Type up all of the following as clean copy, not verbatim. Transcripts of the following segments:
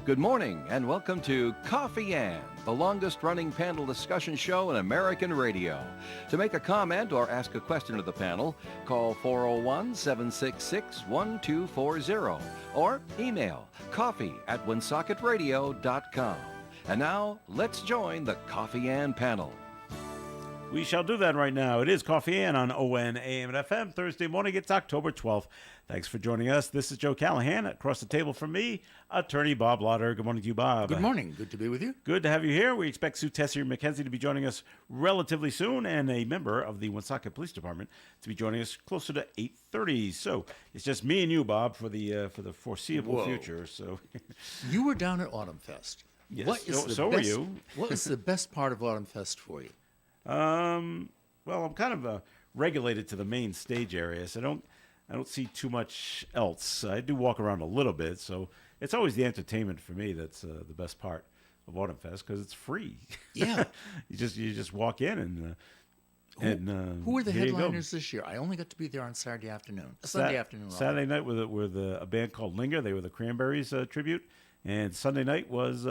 Good morning and welcome to Coffee Ann, the longest-running panel discussion show in American radio. To make a comment or ask a question of the panel, call 401-766-1240 or email coffee@woonsocket.radio.com. And now, let's join the Coffee Ann panel. We shall do that right now. It is Coffee Ann on ON, AM, and FM. Thursday morning, it's October 12th. Thanks for joining us. This is Joe Callahan. Across the table from me, attorney Bob Lauder. Good morning to you, Bob. Good morning. Good to be with you. Good to have you here. We expect Sue Tessier McKenzie to be joining us relatively soon, and a member of the Woonsocket Police Department to be joining us closer to 8:30. So it's just me and you, Bob, for the foreseeable future. So you were down at Autumn Fest. Yes, What is so were you. What is the best part of Autumn Fest for you? Well, I'm kind of regulated to the main stage area, so I don't see too much else. I do walk around a little bit, so it's always the entertainment for me that's the best part of Autumn Fest because it's free. Yeah, you just walk in who were the headliners this year? I only got to be there on Saturday afternoon, Sunday afternoon. Saturday night with a band called Linger. They were the Cranberries tribute, and Sunday night was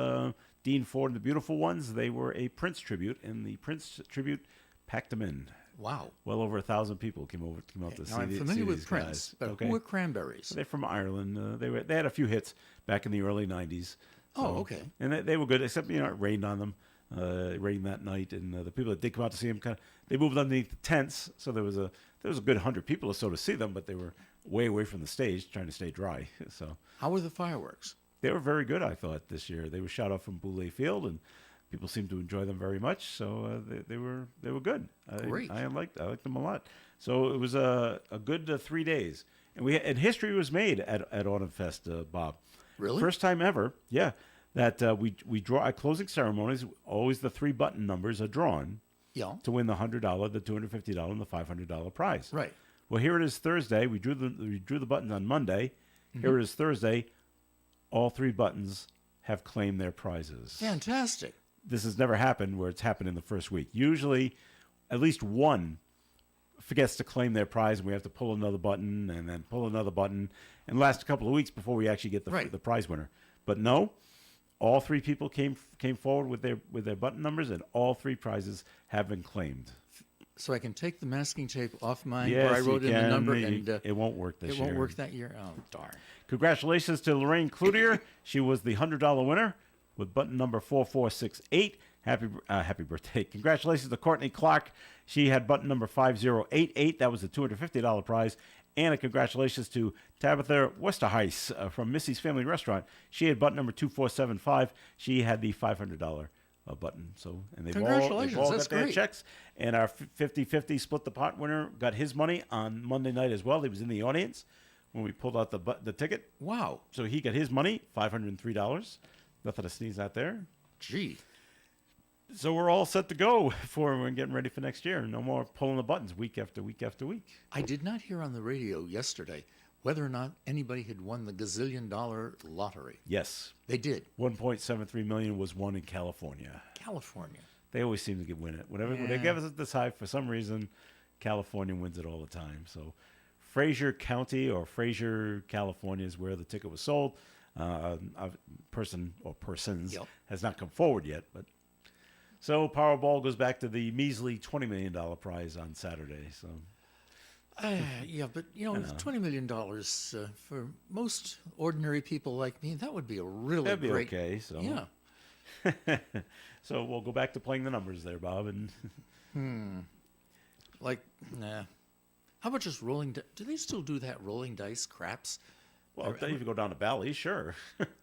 Dean Ford and the Beautiful Ones. They were a Prince tribute, and the Prince tribute packed them in. Wow. Well over 1,000 people came out to see. I'm familiar with these Prince, guys. but Okay. who were Cranberries? They're from Ireland. They had a few hits back in the early '90s. Oh, okay. And they were good, except it rained on them. It rained that night, and the people that did come out to see them they moved underneath the tents, so there was a good 100 people or so to see them, but they were way away from the stage, trying to stay dry. So How were the fireworks? they were very good, I thought, this year. They were shot off from Boulay Field, and people seemed to enjoy them very much. So they were good. Great. I liked them a lot. So it was a good 3 days, and history was made at Autumn Fest, Bob. Really? First time ever, yeah. That we draw at closing ceremonies. Always the 3 button numbers are drawn. Yeah. To win the $100, the $250, and the $500 prize. Right. Well, here it is Thursday. We drew the buttons on Monday. Mm-hmm. Here it is Thursday. All 3 buttons have claimed their prizes. Fantastic. This has never happened where it's happened in the first week. Usually, at least one forgets to claim their prize, and we have to pull another button and then pull another button, and last a couple of weeks before we actually get the prize winner. But no, all 3 people came forward with their button numbers, and all 3 prizes have been claimed. So I can take the masking tape off mine Yes, where I wrote in the number, and it won't work this year. It won't work that year? Oh, darn. Congratulations to Lorraine Cloutier. She was the $100 winner with button number 4468. Happy birthday. Congratulations to Courtney Clark. She had button number 5088. That was the $250 prize. And a congratulations to Tabitha Westerheis from Missy's Family Restaurant. She had button number 2475. She had the $500 button. So, and they've all got their checks. And our 50-50 split the pot winner got his money on Monday night as well. He was in the audience when we pulled out the ticket. Wow. So he got his money, $503. Nothing to sneeze at there. Gee. So we're all set to go we're getting ready for next year. No more pulling the buttons week after week after week. I did not hear on the radio yesterday whether or not anybody had won the gazillion-dollar lottery. Yes. They did. $1.73 million was won in California. California. They always seem to win it. When they give us this high, for some reason, California wins it all the time. So Fraser County or Fraser, California is where the ticket was sold. A person or persons has not come forward yet, but so Powerball goes back to the measly $20 million prize on Saturday. So yeah, but $20 million for most ordinary people like me, that would be a really that'd be great. Okay. So yeah. So we'll go back to playing the numbers there, Bob. And how about just rolling? Do they still do that rolling dice craps? Well, if you go down to Bally, sure.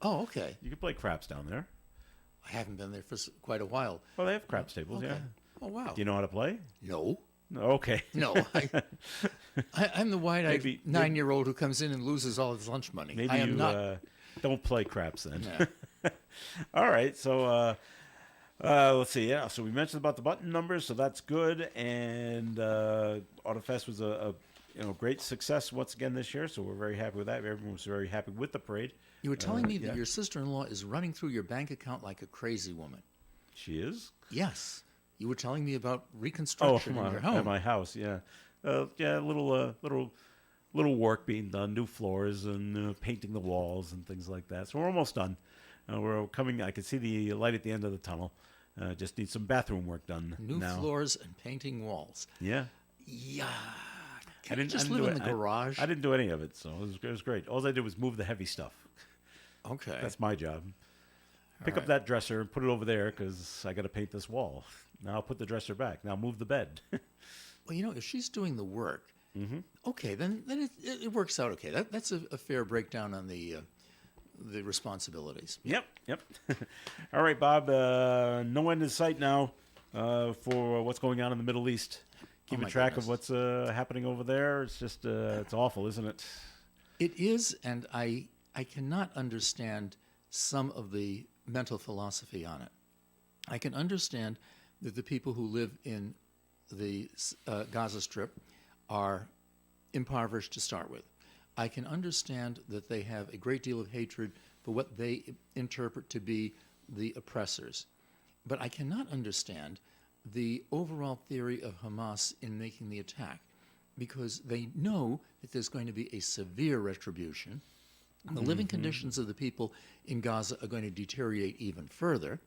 Oh, okay. You can play craps down there. I haven't been there for quite a while. Well, they have craps tables, okay. yeah. Oh, wow. Do you know how to play? No. Okay. No. I'm the wide-eyed 9-year-old who comes in and loses all his lunch money. Maybe I am not. Don't play craps then. No. All right. So let's see. Yeah. So we mentioned about the button numbers, so that's good. And Autumn Fest was a great success once again this year. So we're very happy with that. Everyone was very happy with the parade. You were telling me that your sister-in-law is running through your bank account like a crazy woman. She is? Yes. You were telling me about reconstruction in your home. At my house, yeah. Little work being done, new floors and painting the walls and things like that. So we're almost done. We're coming. I can see the light at the end of the tunnel. Just need some bathroom work done New now. floors and painting walls. Yeah. Yeah. I Can you just didn't live do in it. the garage? I didn't do any of it, so it was great. All I did was move the heavy stuff. Okay. That's my job. Pick up right. that dresser and put it over there because I got to paint this wall. Now I'll put the dresser back. Now move the bed. Well, if she's doing the work, okay, then it works out okay. That's a fair breakdown on the responsibilities. Yep. All right, Bob. No end in sight now for what's going on in the Middle East. Keeping my track goodness. of what's happening over there. It's just it's awful, isn't it? It is, and I cannot understand some of the mental philosophy on it. I can understand that the people who live in the Gaza Strip are impoverished to start with. I can understand that they have a great deal of hatred for what they interpret to be the oppressors. But I cannot understand the overall theory of Hamas in making the attack, because they know that there's going to be a severe retribution. The living conditions of the people in Gaza are going to deteriorate even further.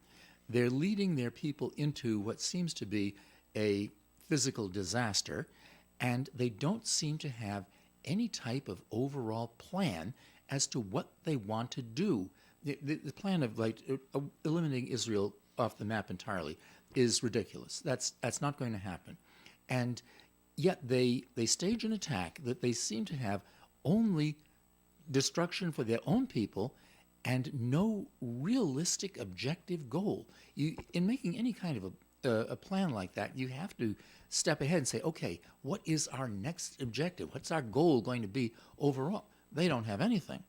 They're leading their people into what seems to be a physical disaster, and they don't seem to have any type of overall plan as to what they want to do. The plan of eliminating Israel off the map entirely is ridiculous. That's not going to happen. And yet they stage an attack that they seem to have only destruction for their own people and no realistic objective goal. In making any kind of a plan like that, you have to step ahead and say, okay, what is our next objective? What's our goal going to be overall? They don't have anything.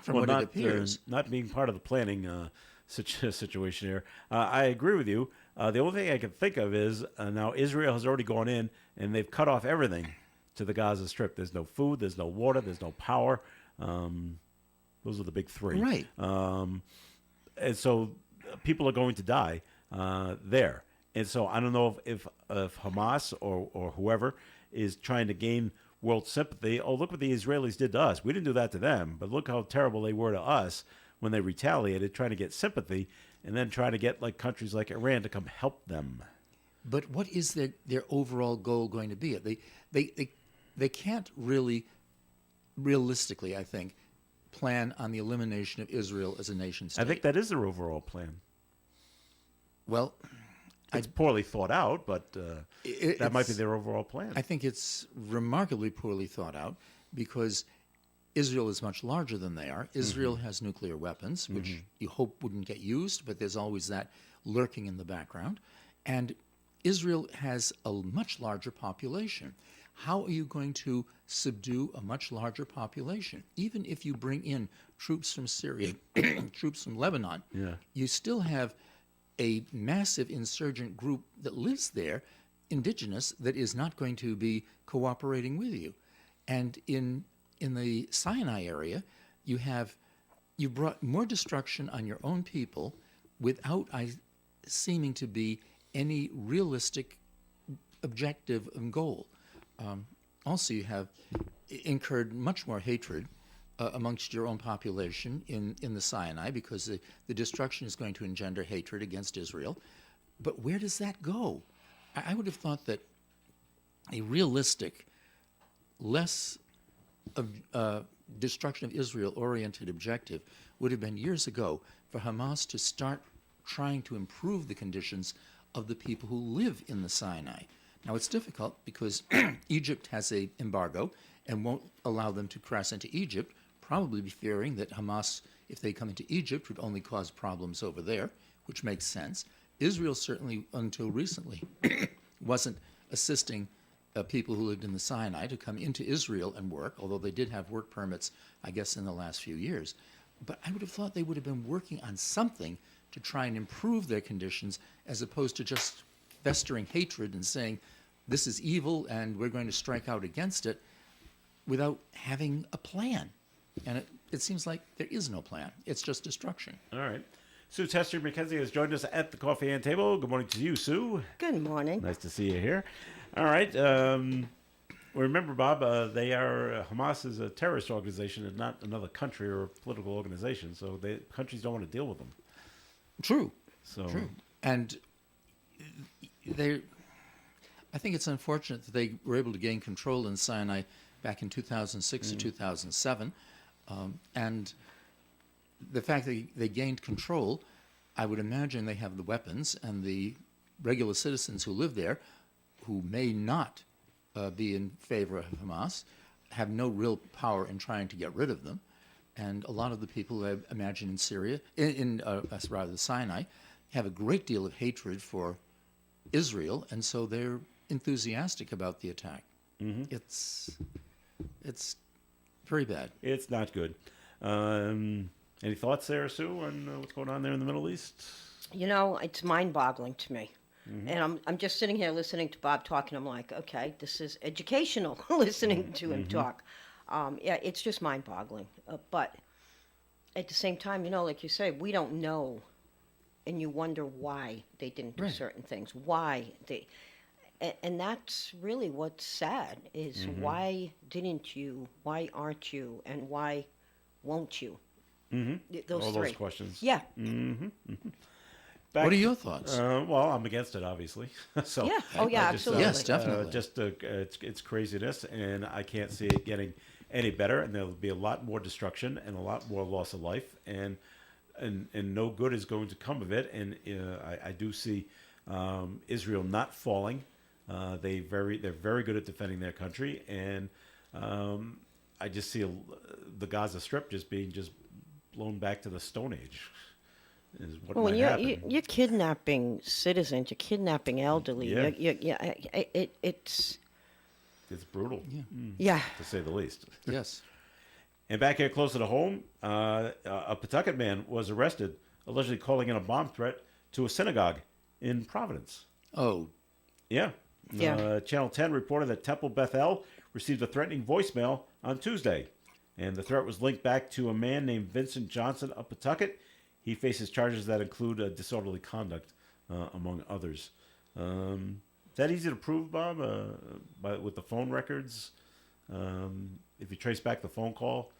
From what it appears. Not being part of the planning situation here, I agree with you. The only thing I can think of is now Israel has already gone in and they've cut off everything to the Gaza Strip. There's no food, there's no water, there's no power. Those are the big three. Right. And so people are going to die there. And so I don't know if Hamas or whoever is trying to gain world sympathy. Oh, look what the Israelis did to us. We didn't do that to them, but look how terrible they were to us when they retaliated, trying to get sympathy and then trying to get like countries like Iran to come help them. But what is their overall goal going to be? They can't really, realistically, I think, plan on the elimination of Israel as a nation state. I think that is their overall plan. Well, It's poorly thought out, but that might be their overall plan. I think it's remarkably poorly thought out because Israel is much larger than they are. Israel has nuclear weapons, which you hope wouldn't get used, but there's always that lurking in the background. And Israel has a much larger population. How are you going to subdue a much larger population? Even if you bring in troops from Syria, troops from Lebanon, you still have a massive insurgent group that lives there, indigenous, that is not going to be cooperating with you. And in the Sinai area, you brought more destruction on your own people without seeming to be any realistic objective and goal. Also, you have incurred much more hatred amongst your own population in the Sinai because the destruction is going to engender hatred against Israel. But where does that go? I would have thought that a realistic, less destruction of Israel-oriented objective would have been years ago for Hamas to start trying to improve the conditions of the people who live in the Sinai. Now, it's difficult because Egypt has an embargo and won't allow them to cross into Egypt, probably fearing that Hamas, if they come into Egypt, would only cause problems over there, which makes sense. Israel certainly, until recently, wasn't assisting people who lived in the Sinai to come into Israel and work, although they did have work permits, I guess, in the last few years. But I would have thought they would have been working on something to try and improve their conditions as opposed to just festering hatred and saying, this is evil and we're going to strike out against it without having a plan. And it seems like there is no plan. It's just destruction. All right. Sue Tester McKenzie has joined us at the Coffee and Table. Good morning to you, Sue. Good morning. Nice to see you here. All right. Well, remember, Bob, Hamas is a terrorist organization and not another country or political organization, so countries don't want to deal with them. True. So, True. And I think it's unfortunate that they were able to gain control in Sinai back in 2006 to 2007. And the fact that they gained control, I would imagine they have the weapons, and the regular citizens who live there, who may not be in favor of Hamas, have no real power in trying to get rid of them. And a lot of the people, I imagine, in Syria, the Sinai, have a great deal of hatred for Israel, and so they're enthusiastic about the attack. It's very bad. it's not good. Any thoughts there, Sue, on what's going on there in the Middle East? You know, it's mind-boggling to me. And I'm just sitting here listening to Bob talk, and I'm like, okay, this is educational, listening to him talk. Yeah, it's just mind-boggling. But at the same time, you know, like you say, we don't know, and you wonder why they didn't do Right. certain things, why they... And that's really what's sad, is why didn't you, why aren't you, and why won't you? Those All three. those questions. Yeah. Back- What are your thoughts? Well, I'm against it, obviously. So Yeah. Oh, yeah, I just, absolutely. Yes, definitely. It's craziness, and I can't see it getting any better. And there'll be a lot more destruction and a lot more loss of life, and no good is going to come of it. And I do see Israel not falling. They're very good at defending their country, and I just see the Gaza Strip being blown back to the Stone Age. Is what Well, when might happen. you're kidnapping citizens, you're kidnapping elderly. Yeah. It's It's brutal, yeah. to say the least. Yes. And back here closer to home, a Pawtucket man was arrested, allegedly calling in a bomb threat to a synagogue in Providence. Oh, Yeah. Yeah. Channel 10 reported that Temple Bethel received a threatening voicemail on Tuesday. And the threat was linked back to a man named Vincent Johnson of Pawtucket. He faces charges that include disorderly conduct, among others. Is that easy to prove, Bob, with the phone records? If you trace back the phone call?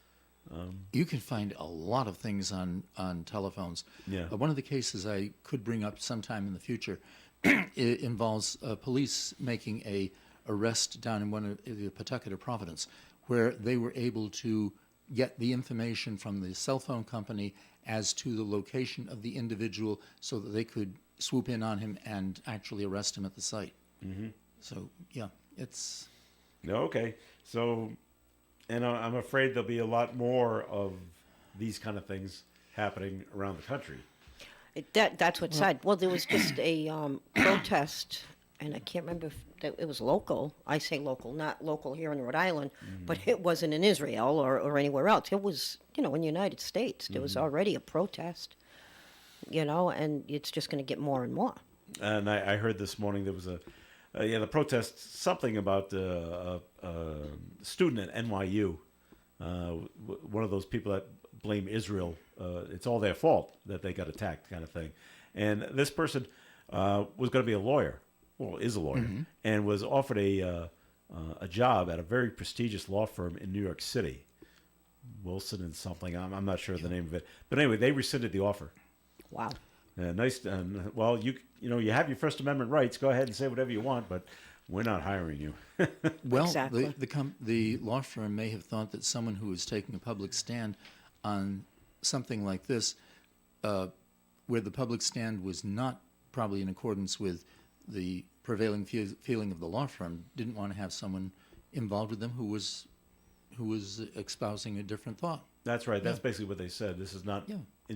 you can find a lot of things on telephones. Yeah. One of the cases I could bring up sometime in the future it involves police making a arrest down in one of the Pawtucket or Providence, where they were able to get the information from the cell phone company as to the location of the individual so that they could swoop in on him and actually arrest him at the site. Mm-hmm. So, yeah, it's... Okay. So, and I'm afraid there'll be a lot more of these kind of things happening around the country. That's what's sad. Well, there was just a protest, and I can't remember if it was local. I say local, not local here in Rhode Island, but it wasn't in Israel or anywhere else. It was, in the United States. There was already a protest, and it's just going to get more and more. And I heard this morning there was the protest, something about a student at NYU, one of those people that blame Israel. It's all their fault that they got attacked, kind of thing. And this person was going to be a lawyer, well, is a lawyer, and was offered a job at a very prestigious law firm in New York City, Wilson and something. I'm not sure of the name of it, but anyway, they rescinded the offer. Wow. Nice. Well, you have your First Amendment rights. Go ahead and say whatever you want, but we're not hiring you. Well, Exactly. the law firm may have thought that someone who was taking a public stand on something like this, where the public stand was not probably in accordance with the prevailing feeling of the law firm, didn't want to have someone involved with them who was espousing a different thought. That's right. That's basically what they said. This is not Yeah.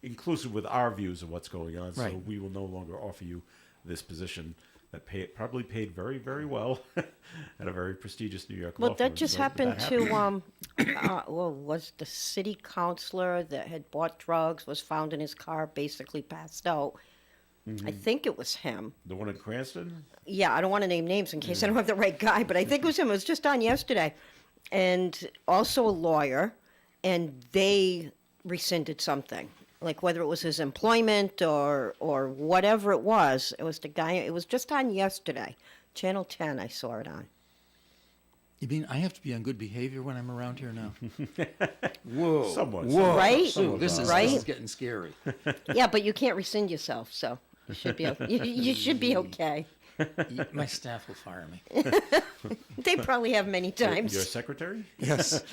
inclusive with our views of what's going on. So Right. we will no longer offer you this position that probably paid very, very well at a very prestigious New York law Well, firm. that just So happened that to, was the city councilor that had bought drugs, was found in his car, basically passed out. I think it was him. The one in Cranston? Yeah, I don't want to name names in case I don't have the right guy, but I think it was him. It was just on yesterday. And also a lawyer, and they rescinded something. Like whether it was his employment or whatever it was the guy. It was just on yesterday. Channel 10, I saw it on. You mean I have to be on good behavior when I'm around here now? Somewhat. Right? Ooh, this is Right? getting scary. Yeah, but you can't rescind yourself, so you should be you should be okay. My staff will fire me. They probably have many times. Your secretary? Yes.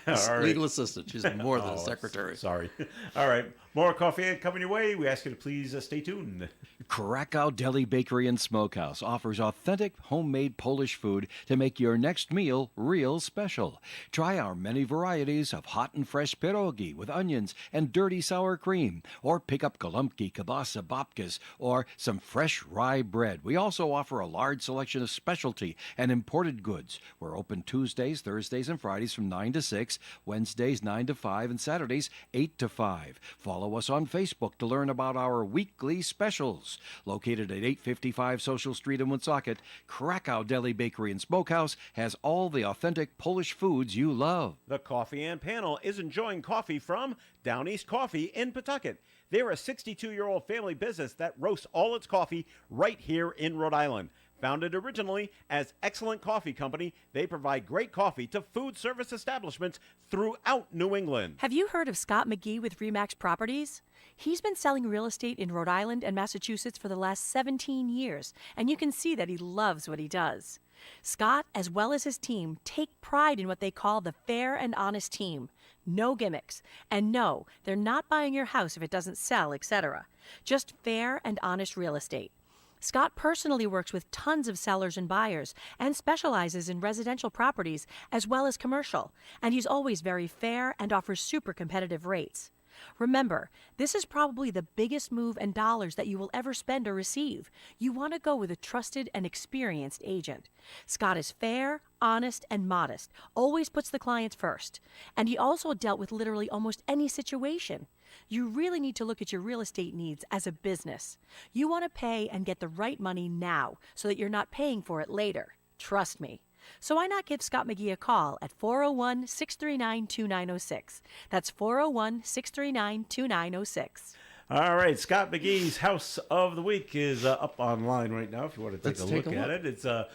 All right. Legal assistant. She's more than a Oh, secretary. Sorry. All right. More coffee ad coming your way. We ask you to please stay tuned. Krakow Deli Bakery and Smokehouse offers authentic homemade Polish food to make your next meal real special. Try our many varieties of hot and fresh pierogi with onions and dirty sour cream, or pick up golubki, kielbasa, babkas, or some fresh rye bread. We also offer a large selection of specialty and imported goods. We're open Tuesdays, Thursdays, and Fridays from 9 to 6, Wednesdays 9 to 5, and Saturdays 8 to 5. Follow us on Facebook to learn about our weekly specials. Located at 855 Social Street in Woonsocket, Krakow Deli Bakery and Smokehouse has all the authentic Polish foods you love. The Coffee and Panel is enjoying coffee from Down East Coffee in Pawtucket. They're a 62-year-old family business that roasts all its coffee right here in Rhode Island. Founded originally as Excellent Coffee Company, they provide great coffee to food service establishments throughout New England. Have you heard of Scott McGee with Remax Properties? He's been selling real estate in Rhode Island and Massachusetts for the last 17 years, and you can see that he loves what he does. Scott, as well as his team, take pride in what they call the fair and honest team. No gimmicks. And no, they're not buying your house if it doesn't sell, etc. Just fair and honest real estate. Scott personally works with tons of sellers and buyers and specializes in residential properties as well as commercial, and he's always very fair and offers super competitive rates. Remember, this is probably the biggest move in dollars that you will ever spend or receive. You want to go with a trusted and experienced agent. Scott is fair, honest, and modest, always puts the clients first, and he also dealt with literally almost any situation. You really need to look at your real estate needs as a business. You want to pay and get the right money now so that you're not paying for it later. Trust me. So why not give Scott McGee a call at 401-639-2906. That's 401-639-2906. All right, Scott McGee's House of the Week is up online right now if you want to take a look at it. It's a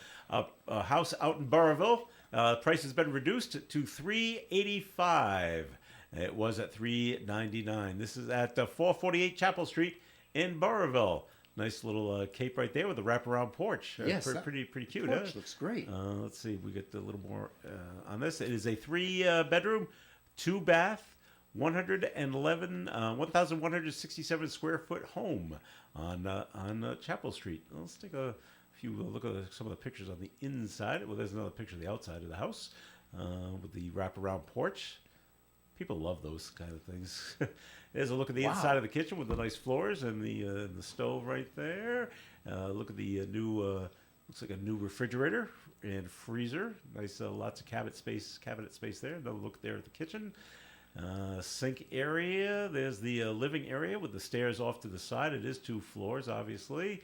house out in Burrillville. Price has been reduced to $385. It was at $399. This is at 448 Chapel Street in Burrillville. Nice little cape right there with a wraparound porch. Yes, pretty cute. Porch looks great. Let's see, we get a little more on this. It is a 3-bedroom, 2-bath, 1,167 square foot home on Chapel Street. Let's take a few look at some of the pictures on the inside. Well, there's another picture of the outside of the house with the wraparound porch. People love those kind of things. There's a look at the inside of the kitchen with the nice floors and the stove right there. Look at the new, looks like a new refrigerator and freezer. Nice, lots of cabinet space there. Another look there at the kitchen. Sink area. There's the living area with the stairs off to the side. It is 2 floors, obviously.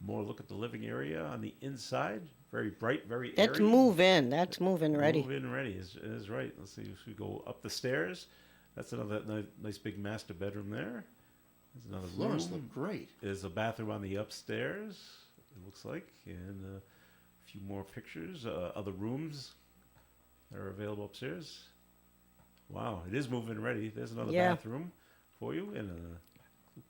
More look at the living area on the inside. Very bright, very airy. That's move in. That's move-in ready. Move-in ready is right. Let's see if we go up the stairs. That's another nice big master bedroom there. There's another Floors room. look great. There's a bathroom on the upstairs, it looks like. And a few more pictures. Other rooms that are available upstairs. Wow, it is move-in ready. There's another bathroom for you in a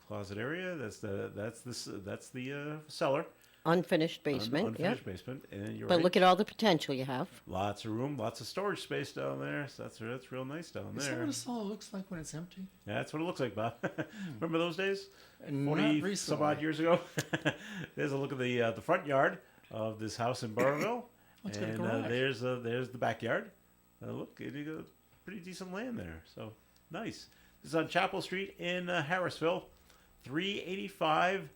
closet area. That's the cellar. Unfinished basement. Unfinished basement, and you're But right. look at all the potential you have. Lots of room, lots of storage space down there. So that's real nice down Is there. that what a cellar looks like when it's empty? Yeah, that's what it looks like, Bob. Remember those days? Not 40 some recently. odd years ago. There's a look at the front yard of this house in Burrillville, It's got a and garage. there's the backyard. Look, you got pretty decent land there. So nice. This is on Chapel Street in Harrisville. $385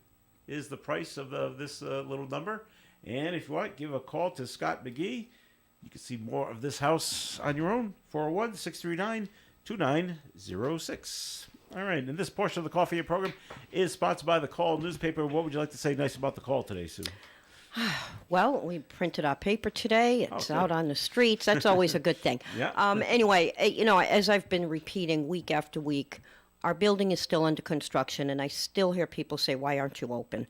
is the price of this little number. And if you want, give a call to Scott McGee. You can see more of this house on your own. 401-639-2906. All right, and this portion of the Coffee program is sponsored by the Call newspaper. What would you like to say nice about the Call today, Sue? Well, we printed our paper today. It's good. out on the streets. That's always a good thing. Yeah. Anyway, as I've been repeating week after week, our building is still under construction, and I still hear people say, "Why aren't you open?"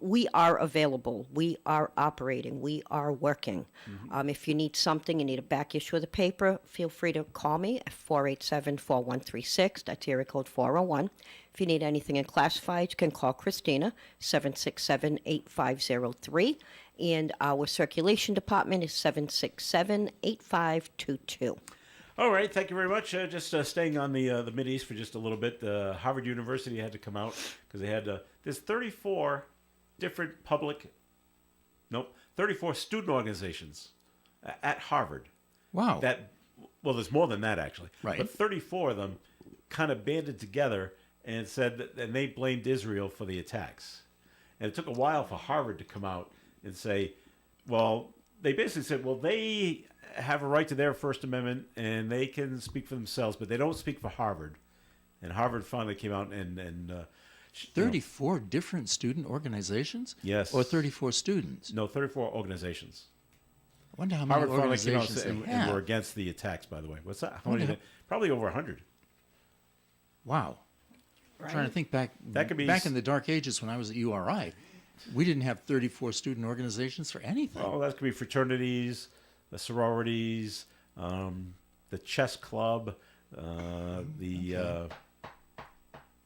We are available. We are operating. We are working. If you need something, you need a back issue of the paper, feel free to call me at 487-4136. That's area code 401. If you need anything in classified, you can call Christina, 767-8503. And our circulation department is 767-8522. All right, thank you very much. Just staying on the Mideast for just a little bit. Harvard University had to come out because they had there's 34 different 34 student organizations at Harvard. Wow. Well, there's more than that actually. Right. But 34 of them kind of banded together and said and they blamed Israel for the attacks. And it took a while for Harvard to come out and say, well, they basically said, well, they have a right to their First Amendment and they can speak for themselves, but they don't speak for Harvard. And Harvard finally came out and 34 different student organizations? Yes. Or 34 students? no, 34 organizations. I wonder how many Harvard finally came out organizations and, they and were have. against the attacks, by the way. What's that? How Wonder many? Probably over 100. Wow. I'm trying to think back. That could be back in the dark ages when I was at URI. We didn't have 34 student organizations for anything. Oh, that could be fraternities, the sororities, the chess club,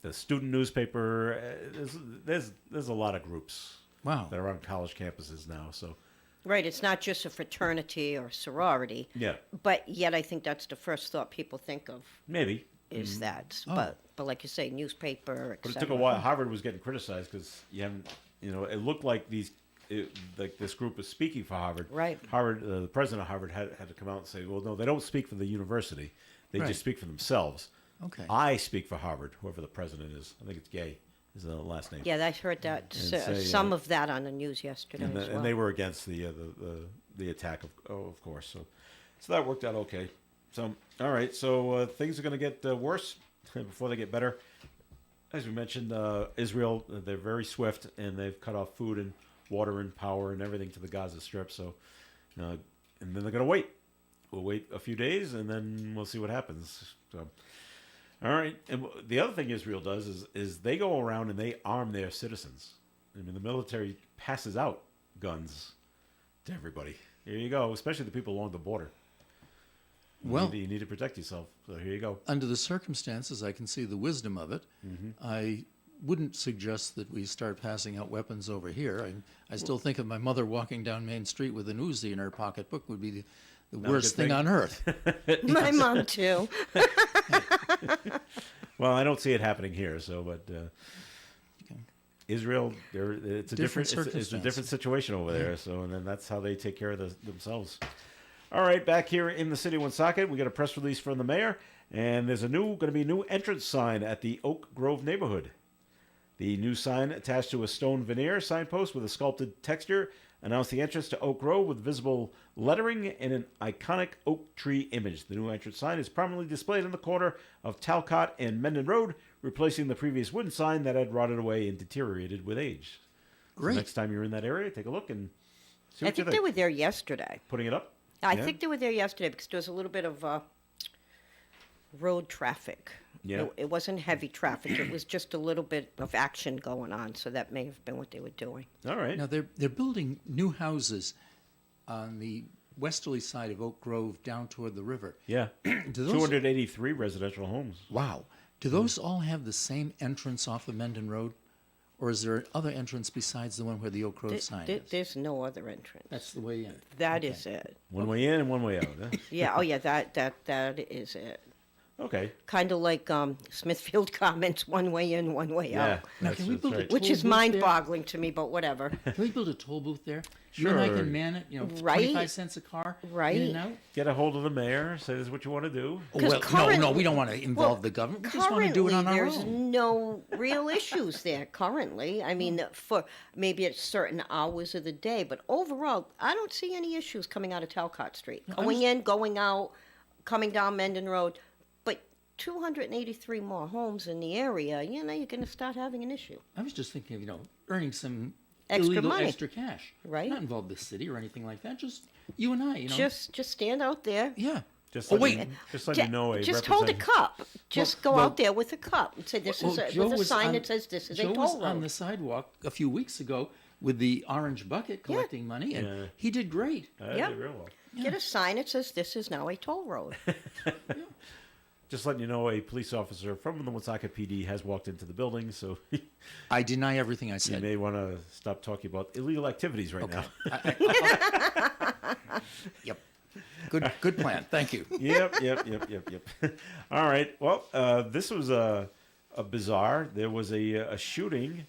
the student newspaper. There's a lot of groups Wow. that are on college campuses now. So Right, it's not just a fraternity or sorority. yeah, But yet I think that's the first thought people think of maybe. is that. Oh. But like you say, newspaper, et But it cetera. took a while. Harvard was getting criticized because you haven't, it looked like like this group was speaking for Harvard. Right. Harvard, the president of Harvard had to come out and say, well, no, they don't speak for the university. They Right. just speak for themselves. Okay. I speak for Harvard, whoever the president is. I think it's Gay is the last name. Yeah, I heard that, say, some of that on the news yesterday And, as well. and they were against the attack, of course. So that worked out okay. So, all right. So things are going to get worse before they get better. As we mentioned, Israel, they're very swift, and they've cut off food and water and power and everything to the Gaza Strip. So, and then they're going to wait. We'll wait a few days, and then we'll see what happens. So, all right. And the other thing Israel does is they go around and they arm their citizens. I mean, the military passes out guns to everybody. Here you go, especially the people along the border. Well, You need to protect yourself. So here you go. under the circumstances, I can see the wisdom of it. I wouldn't suggest that we start passing out weapons over here. I still think of my mother walking down Main Street with an Uzi in her pocketbook would be the worst good thing thing. on earth. My mom too. Well, I don't see it happening here. So, but Israel, it's a Different different it's a different circumstance. situation over there. So, and then that's how they take care of themselves. All right, back here in the city of Woonsocket, we got a press release from the mayor, and there's going to be a new entrance sign at the Oak Grove neighborhood. The new sign attached to a stone veneer signpost with a sculpted texture announced the entrance to Oak Grove with visible lettering and an iconic oak tree image. The new entrance sign is prominently displayed in the corner of Talcott and Mendon Road, replacing the previous wooden sign that had rotted away and deteriorated with age. So Great. next time you're in that area, take a look and see I what you think they were there yesterday. Putting it up? I Yeah. think they were there yesterday because there was a little bit of road traffic. Yeah. It wasn't heavy traffic. It was just a little bit of action going on. So that may have been what they were doing. All right. Now they're building new houses on the westerly side of Oak Grove down toward the river. Yeah. Do those- 283 residential homes. Wow. Do those all have the same entrance off of Mendon Road? Or is there other entrance besides the one where the Oak Grove sign is? There's no other entrance. That's the way in. That is it. One way in and one way out. Huh? Yeah. Oh, yeah. That is it. Okay. Kind of like Smithfield Commons, one way in, one way Yeah. out. Now, that's- can we that's build a right. toll Which is booth there? mind-boggling to me, but whatever. Can we build a toll booth there? You and I Sure. can man it, Right. 25 cents a car, Right. in and out. Get a hold of the mayor. Say this is what you want to do. Oh, 'Cause well, current- no, we don't want to involve the government. We just want to do it on our there's own. no real issues there currently. I mean, for maybe at certain hours of the day, but overall, I don't see any issues coming out of Talcott Street. I Going was- in, going out, coming down Mendon Road. But 283 more homes in the area, you're going to start having an issue. I was just thinking of, earning some Extra illegal money. extra cash. Right. Not involve the city or anything like that. Just you and I, Just stand out there. Yeah. Just Oh, letting wait. just letting you know, a Just hold a representative- cup. Just go well- out there with a cup and say, this is Well, a, Joe with a was sign on- that says this is Joe a was toll on road. the sidewalk a few weeks ago with the orange bucket collecting money, and Yeah. he did great. Yeah. did real well. Get a sign that says this is now a toll road. Just letting you know, a police officer from the Woonsocket PD has walked into the building, so you I deny everything I said. may want to stop talking about illegal activities right now. Yep. Good plan. Thank you. Yep. All right. Well, this was a bizarre. There was a shooting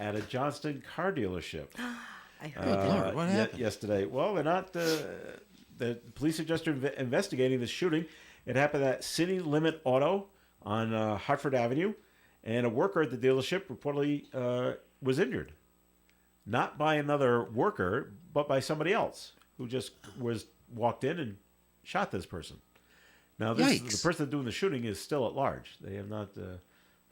at a Johnston car dealership I heard Lord, what happened? yesterday. Well, they're not. The police are just investigating the shooting. It happened at City Limit Auto on Hartford Avenue, and a worker at the dealership reportedly was injured, not by another worker, but by somebody else who just walked in and shot this person. Now, the Yikes. person doing the shooting is still at large. They have not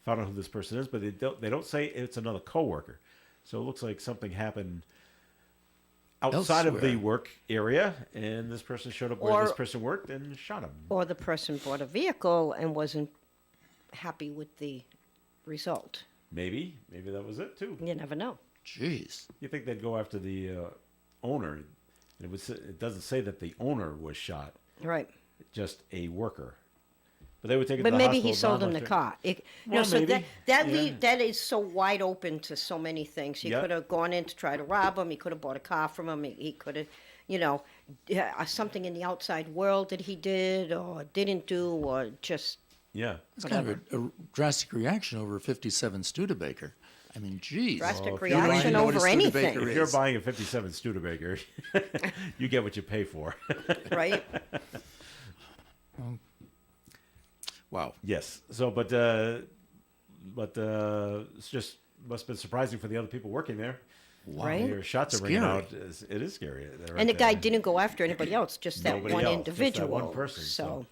found out who this person is, but they don't say it's another coworker. So it looks like something happened outside of the Elsewhere. work area, and this person showed up where Or- this person worked and shot him. Or the person bought a vehicle and wasn't happy with the result. Maybe that was it too. You never know. Jeez. You think they'd go after the owner? It doesn't say that the owner was shot, Right. just a worker. But they would take it But to the maybe hospital. he sold him the non-electric- car. Well, So maybe. that Yeah. that is so wide open to so many things. He Yep. could have gone in to try to rob him. He could have bought a car from him. He could have, something in the outside world that he did or didn't do, or just Yeah. It's kind of a drastic reaction over 57 Studebaker. I mean, geez. drastic if you're buying- reaction You know what a over Studebaker anything, If you're is. buying a 57 Studebaker, you get what you pay for. right? Wow. Yes. So, but it's just must have been surprising for the other people working there. Right? Your shots are ringing Scary. out. It is scary. They're And the right guy there. didn't go after anybody else, just that Nobody one else, just that individual. one person, so-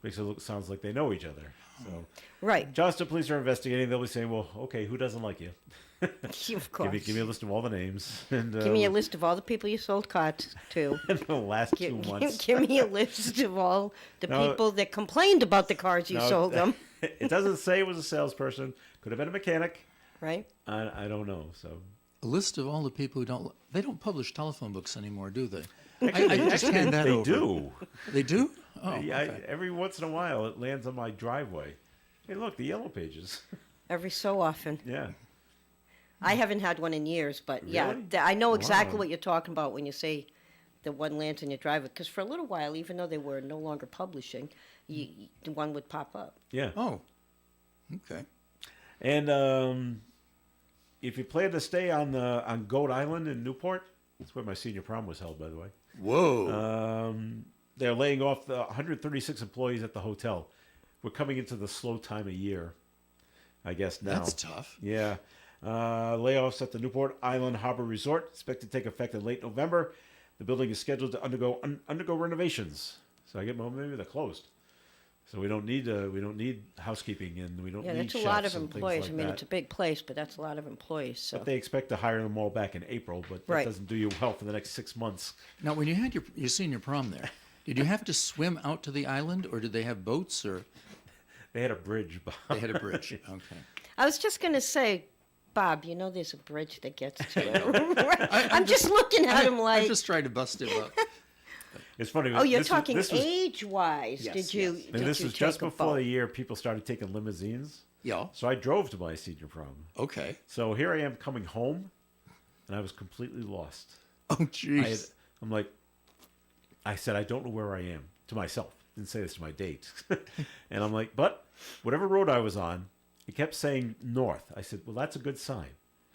Makes it look sounds like they know each other. So, right? Johnston police are investigating. They'll be saying, "Well, okay, who doesn't like you? Of course. Give me a list of all the names and Give me a list of all the people you sold cars to. in the last 2 Give, months." give me a list of all the No. people that complained about the cars you No, sold them. It doesn't say it was a salesperson. Could have been a mechanic. Right? I don't know. So A list of all the people who they don't publish telephone books anymore, do they? I just hand that they over. do. They do? Oh, Yeah, okay. every once in a while, it lands on my driveway. Hey, look, the yellow pages. Every so often. Yeah. I haven't had one in years, but yeah, Really? I know exactly Wow. what you're talking about when you say the one lands in your driveway. Because for a little while, even though they were no longer publishing, the one would pop up. Yeah. Oh, okay. And if you plan to stay on Goat Island in Newport, that's where my senior prom was held, by the way. Whoa. They're laying off the 136 employees at the hotel. We're coming into the slow time of year, I guess now. That's tough. Yeah. Layoffs at the Newport Island Harbor Resort expected to take effect in late November. The building is scheduled to undergo renovations. So maybe they're closed. So we don't need housekeeping, and we don't Yeah, need that's a lot of chefs and things employees. like I mean, that. it's a big place, but that's a lot of employees. So But they expect to hire them all back in April, but that Right. doesn't do you well for the next 6 months. Now, when you had your senior prom there, did you have to swim out to the island, or did they have boats, or They had a bridge. they had a bridge? Okay. I was just going to say, Bob, there's a bridge that gets to it. I'm just looking at him like, I'm just trying to bust him up. It's funny. oh, you're this was- talking this was, age-wise. Yes, Did you? yes. and Did this you was just take a before the boat? year people started taking limousines. Yeah. So I drove to my senior prom. Okay. So here I am coming home, and I was completely lost. Oh, I had, jeez. I'm like, I said, I don't know where I am to myself. Didn't say this to my date. And I'm like, but whatever road I was on, it kept saying north. I said, well, that's a good sign.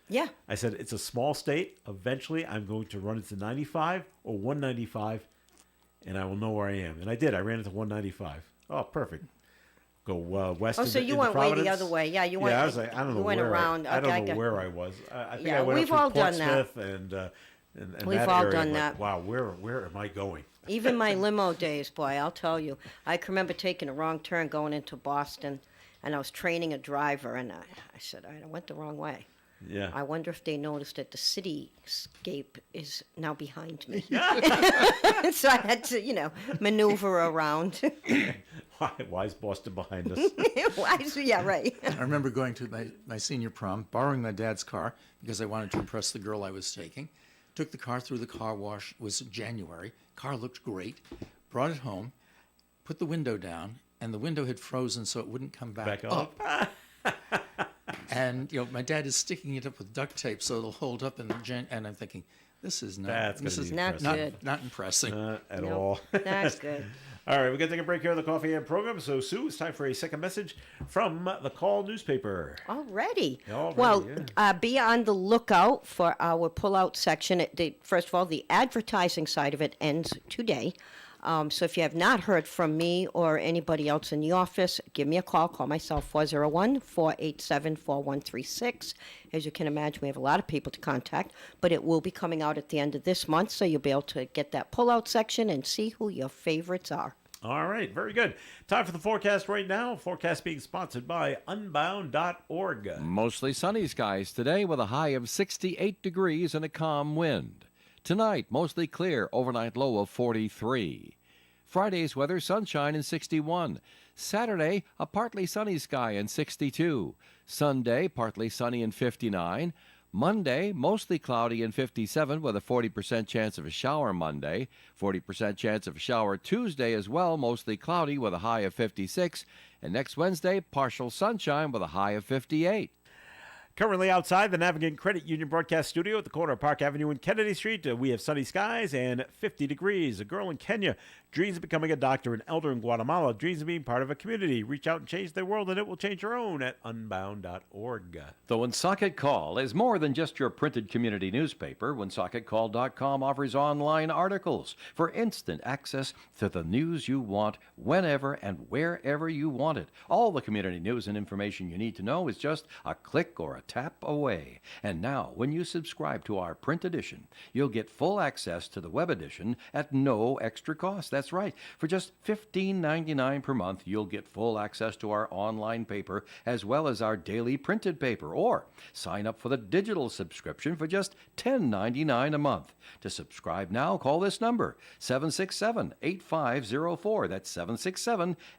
Yeah. I said, it's a small state. Eventually, I'm going to run into 95 or 195, and I will know where I am. And I did. I ran into 195. Oh, perfect. Go west. Oh, so into, you into went way the Providence. other way. Yeah, you went. Yeah, I was like, I don't know you went where. around. I Okay, don't know got- where I was. I think Yeah, I went we've up all through done that. Portsmouth and We've that all area. done I'm like, that. wow, where am I going? Even my limo days, boy, I'll tell you. I can remember taking a wrong turn going into Boston, and I was training a driver, and I said, I went the wrong way. Yeah. I wonder if they noticed that the cityscape is now behind me. So I had to, maneuver around. Why is Boston behind us? Yeah, right. I remember going to my senior prom, borrowing my dad's car because I wanted to impress the girl I was taking. Took the car through the car wash. It was January. Car looked great. Brought it home, put the window down, and the window had frozen so it wouldn't come back up. And my dad is sticking it up with duct tape so it'll hold up and I'm thinking, this is not not good. not impressing. Not at No, all. that's good. All right, we're going to take a break here on the Coffee and program. So, Sue, it's time for a second message from the Call newspaper. Already. Already, Well, yeah. be on the lookout for our pull-out section. First of all, the advertising side of it ends today. So if you have not heard from me or anybody else in the office, give me a call. Call myself 401-487-4136. As you can imagine, we have a lot of people to contact, but it will be coming out at the end of this month, so you'll be able to get that pull-out section and see who your favorites are. All right, very good. Time for the forecast right now. Forecast being sponsored by Unbound.org. Mostly sunny skies today with a high of 68 degrees and a calm wind. Tonight, mostly clear, overnight low of 43. Friday's weather, sunshine and 61. Saturday, a partly sunny sky and 62. Sunday, partly sunny and 59. Monday, mostly cloudy and 57 with a 40% chance of a shower Monday. 40% chance of a shower Tuesday as well, mostly cloudy with a high of 56. And next Wednesday, partial sunshine with a high of 58. Currently outside the Navigant Credit Union broadcast studio at the corner of Park Avenue and Kennedy Street, we have sunny skies and 50 degrees. A girl in Kenya dreams of becoming a doctor. An elder in Guatemala dreams of being part of a community. Reach out and change their world, and it will change your own at unbound.org. The Woonsocket Call is more than just your printed community newspaper. WoonsocketCall.com offers online articles for instant access to the news you want whenever and wherever you want it. All the community news and information you need to know is just a click or a tap away. And now, when you subscribe to our print edition, you'll get full access to the web edition at no extra cost. That's right. For just $15.99 per month, you'll get full access to our online paper as well as our daily printed paper. Or sign up for the digital subscription for just $10.99 a month. To subscribe now, call this number, 767-8504. That's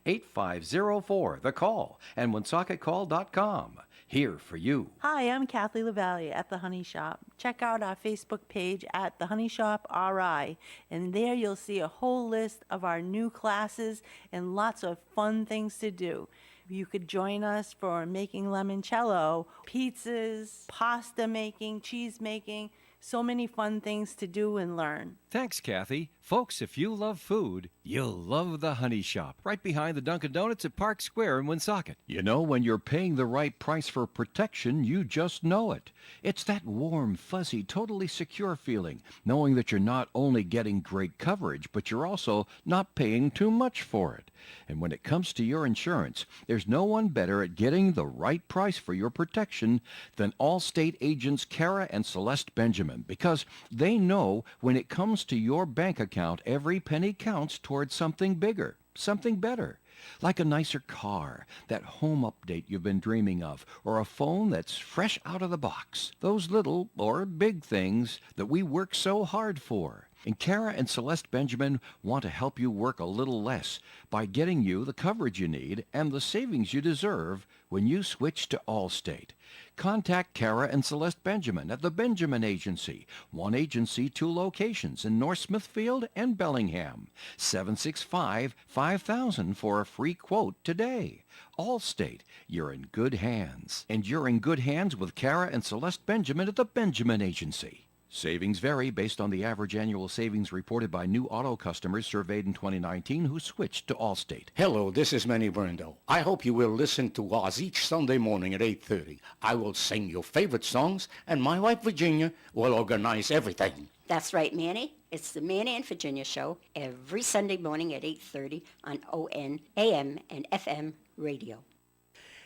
767-8504. The Call and WoonsocketCall.com. Here for you. Hi, I'm Kathy LaValle at The Honey Shop. Check out our Facebook page at The Honey Shop RI, and there you'll see a whole list of our new classes and lots of fun things to do. You could join us for making limoncello, pizzas, pasta making, cheese making, so many fun things to do and learn. Thanks, Kathy. Folks, if you love food, you'll love the Honey Shop, right behind the Dunkin' Donuts at Park Square in Woonsocket. You know, when you're paying the right price for protection, you just know it. It's that warm, fuzzy, totally secure feeling, knowing that you're not only getting great coverage, but you're also not paying too much for it. And when it comes to your insurance, there's no one better at getting the right price for your protection than Allstate agents Kara and Celeste Benjamin, because they know when it comes to your bank account, every penny counts towards something bigger, something better. Like a nicer car, that home update you've been dreaming of, or a phone that's fresh out of the box. Those little or big things that we work so hard for. And Kara and Celeste Benjamin want to help you work a little less by getting you the coverage you need and the savings you deserve when you switch to Allstate. Contact Kara and Celeste Benjamin at the Benjamin Agency. One agency, two locations in North Smithfield and Bellingham. 765-5000 for a free quote today. Allstate, you're in good hands. And you're in good hands with Kara and Celeste Benjamin at the Benjamin Agency. Savings vary based on the average annual savings reported by new auto customers surveyed in 2019 who switched to Allstate. Hello, this is Manny Brando. I hope you will listen to us each Sunday morning at 8:30. I will sing your favorite songs, and my wife Virginia will organize everything. That's right, Manny. It's the Manny and Virginia Show every Sunday morning at 8:30 on ON, AM, and FM radio.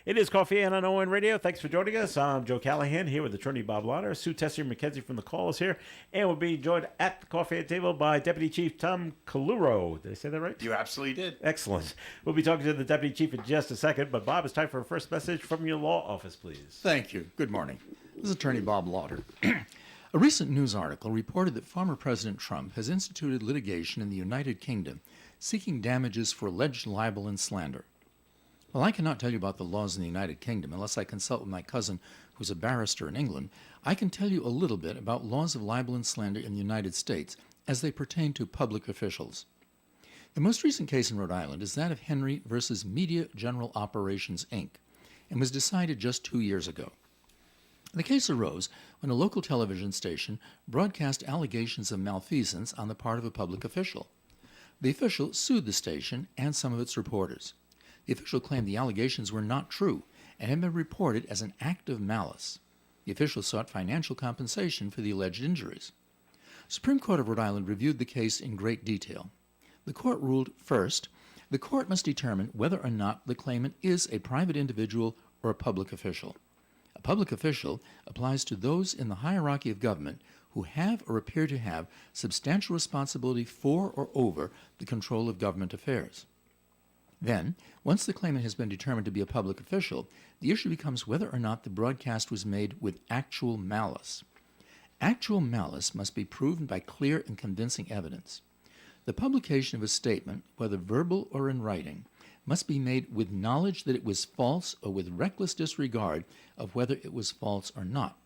It is Coffee and on ON Radio. Thanks for joining us. I'm Joe Callahan here with Attorney Bob Lauder. Sue Tessier McKenzie from The Call is here. And we're being joined at the coffee table by Deputy Chief Tom Caluro. Did I say that right? You absolutely did. Excellent. We'll be talking to the Deputy Chief in just a second. But Bob, it's time for a first message from your law office, please. Thank you. Good morning. This is Attorney Bob Lauder. A recent news article reported that former President Trump has instituted litigation in the United Kingdom seeking damages for alleged libel and slander. Well, I cannot tell you about the laws in the United Kingdom unless I consult with my cousin, who's a barrister in England. I can tell you a little bit about laws of libel and slander in the United States as they pertain to public officials. The most recent case in Rhode Island is that of Henry versus Media General Operations, Inc., and was decided just 2 years ago. The case arose when a local television station broadcast allegations of malfeasance on the part of a public official. The official sued the station and some of its reporters. The official claimed the allegations were not true and had been reported as an act of malice. The official sought financial compensation for the alleged injuries. The Supreme Court of Rhode Island reviewed the case in great detail. The court ruled, first, the court must determine whether or not the claimant is a private individual or a public official. A public official applies to those in the hierarchy of government who have or appear to have substantial responsibility for or over the control of government affairs. Then, once the claimant has been determined to be a public official, the issue becomes whether or not the broadcast was made with actual malice. Actual malice must be proven by clear and convincing evidence. The publication of a statement, whether verbal or in writing, must be made with knowledge that it was false or with reckless disregard of whether it was false or not.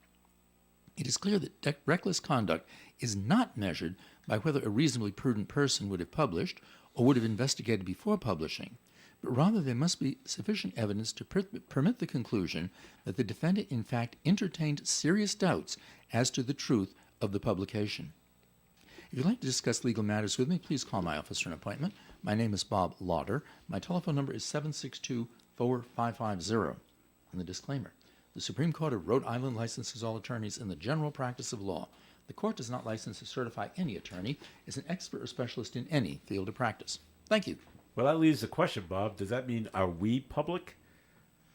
It is clear that reckless conduct is not measured by whether a reasonably prudent person would have published or would have investigated before publishing, but rather there must be sufficient evidence to permit the conclusion that the defendant in fact entertained serious doubts as to the truth of the publication. If you'd like to discuss legal matters with me, please call my office for an appointment. My name is Bob Lauder. My telephone number is 762-4550. And the disclaimer: the Supreme Court of Rhode Island licenses all attorneys in the general practice of law. The court does not license or certify any attorney as an expert or specialist in any field of practice. Thank you. Well, that leaves the question, Bob. Does that mean are we public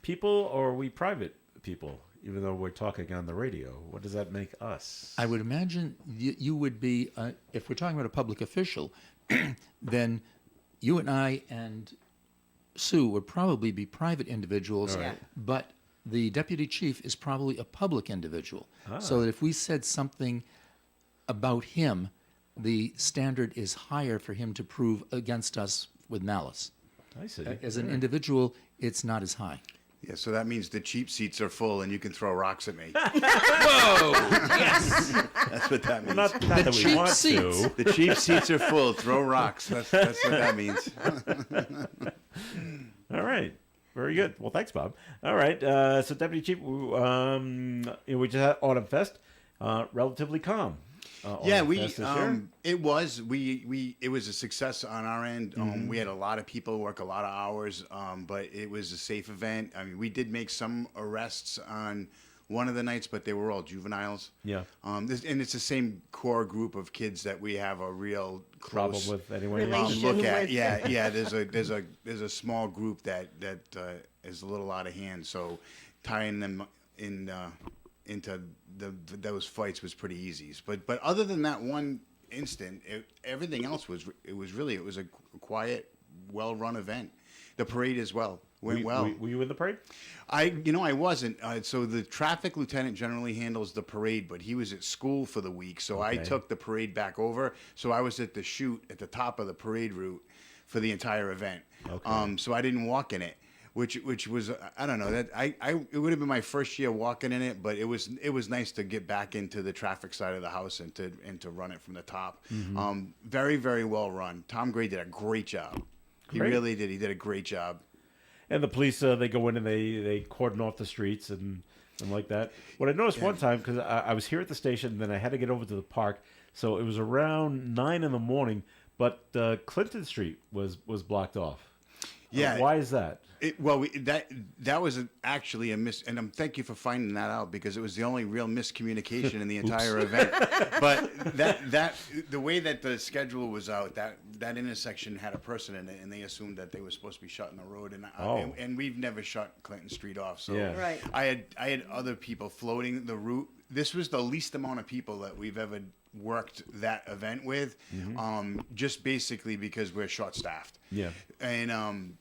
people or are we private people? Even though we're talking on the radio, what does that make us? I would imagine you would be, if we're talking about a public official, then you and I and Sue would probably be private individuals, All right. but the deputy chief is probably a public individual. So that if we said something about him, the standard is higher for him to prove against us with malice. I see. As an individual, it's not as high. Yeah, so that means the cheap seats are full and you can throw rocks at me. Whoa! Yes! That's what that means. Not that we cheap want seats. to. The cheap seats are full. Throw rocks. That's what that means. All right. Very good. Well, thanks, Bob. All right. So, Deputy Chief, we just had Autumn Fest. Relatively calm. Yeah, Autumn Fest this year. it was it was a success on our end. We had a lot of people work a lot of hours, but it was a safe event. I mean, we did make some arrests on one of the nights, but they were all juveniles. Yeah. And it's the same core group of kids that we have a real close Problem with anyone Relation. look at. with. Yeah. There's a small group that is a little out of hand. So tying them into those fights was pretty easy. But other than that one instant, everything else was a quiet, well-run event. The parade as well went well. Were you in the parade? I wasn't. So the traffic lieutenant generally handles the parade, but he was at school for the week, so I Okay. took the parade back over. So I was at the chute at the top of the parade route for the entire event. Okay. So I didn't walk in it, which was, I don't know, that it would have been my first year walking in it, but it was nice to get back into the traffic side of the house and to run it from the top. Very, very well run. Tom Gray did a great job. He Great. really did. He did a great job. And the police, they go in and they cordon off the streets and like that. What I noticed one time, because I was here at the station, and then I had to get over to the park, so it was around 9 in the morning, but Clinton Street was blocked off. Yeah. Why is that? That was actually a and thank you for finding that out, because it was the only real miscommunication in the entire event. But that the way that the schedule was out, that intersection had a person in it, and they assumed that they were supposed to be shutting the road, and we've never shut Clinton Street off. So Yeah. Right. I had other people floating the route. This was the least amount of people that we've ever worked that event with, just basically because we're short staffed. Yeah. And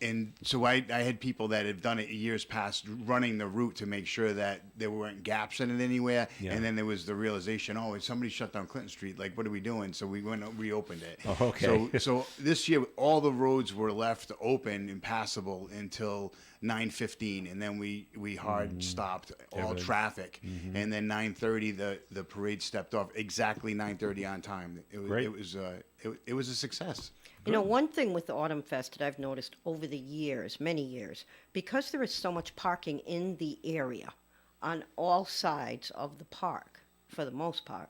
and so I had people that had done it years past running the route to make sure that there weren't gaps in it anywhere. Yeah. And then there was the realization, oh, if somebody shut down Clinton Street, like, what are we doing? So we went and reopened it. Oh, okay. So this year, all the roads were left open and passable until 9:15, and then we hard stopped all Everything. traffic. And then 9:30, the parade stepped off exactly 9:30 on time. Great. It was a success. You know, one thing with the Autumn Fest that I've noticed over the years, many years, because there is so much parking in the area on all sides of the park, for the most part,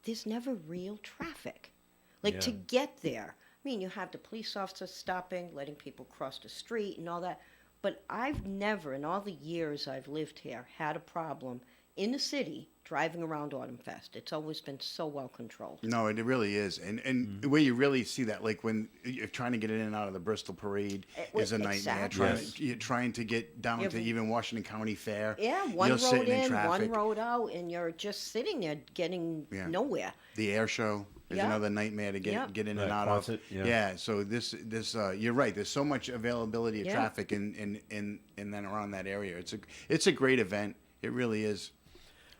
there's never real traffic. Like to Yeah. get there. I mean, you have the police officers stopping, letting people cross the street and all that. But I've never, in all the years I've lived here, had a problem in the city driving around Autumn Fest. It's always been so well controlled. No, it really is, and the way you really see that, like when you're trying to get in and out of the Bristol Parade, is a nightmare. Exactly. You're trying to get down Yeah, to even Washington County Fair. Yeah, one you're road sitting in in, traffic. one road out, and you're just sitting there getting Yeah. nowhere. The air show is Yeah. another nightmare to get Yeah. get in Right, and out Quonset, of. yeah. So this you're right. There's so much availability of Yeah. traffic in then around that area. It's a great event. It really is.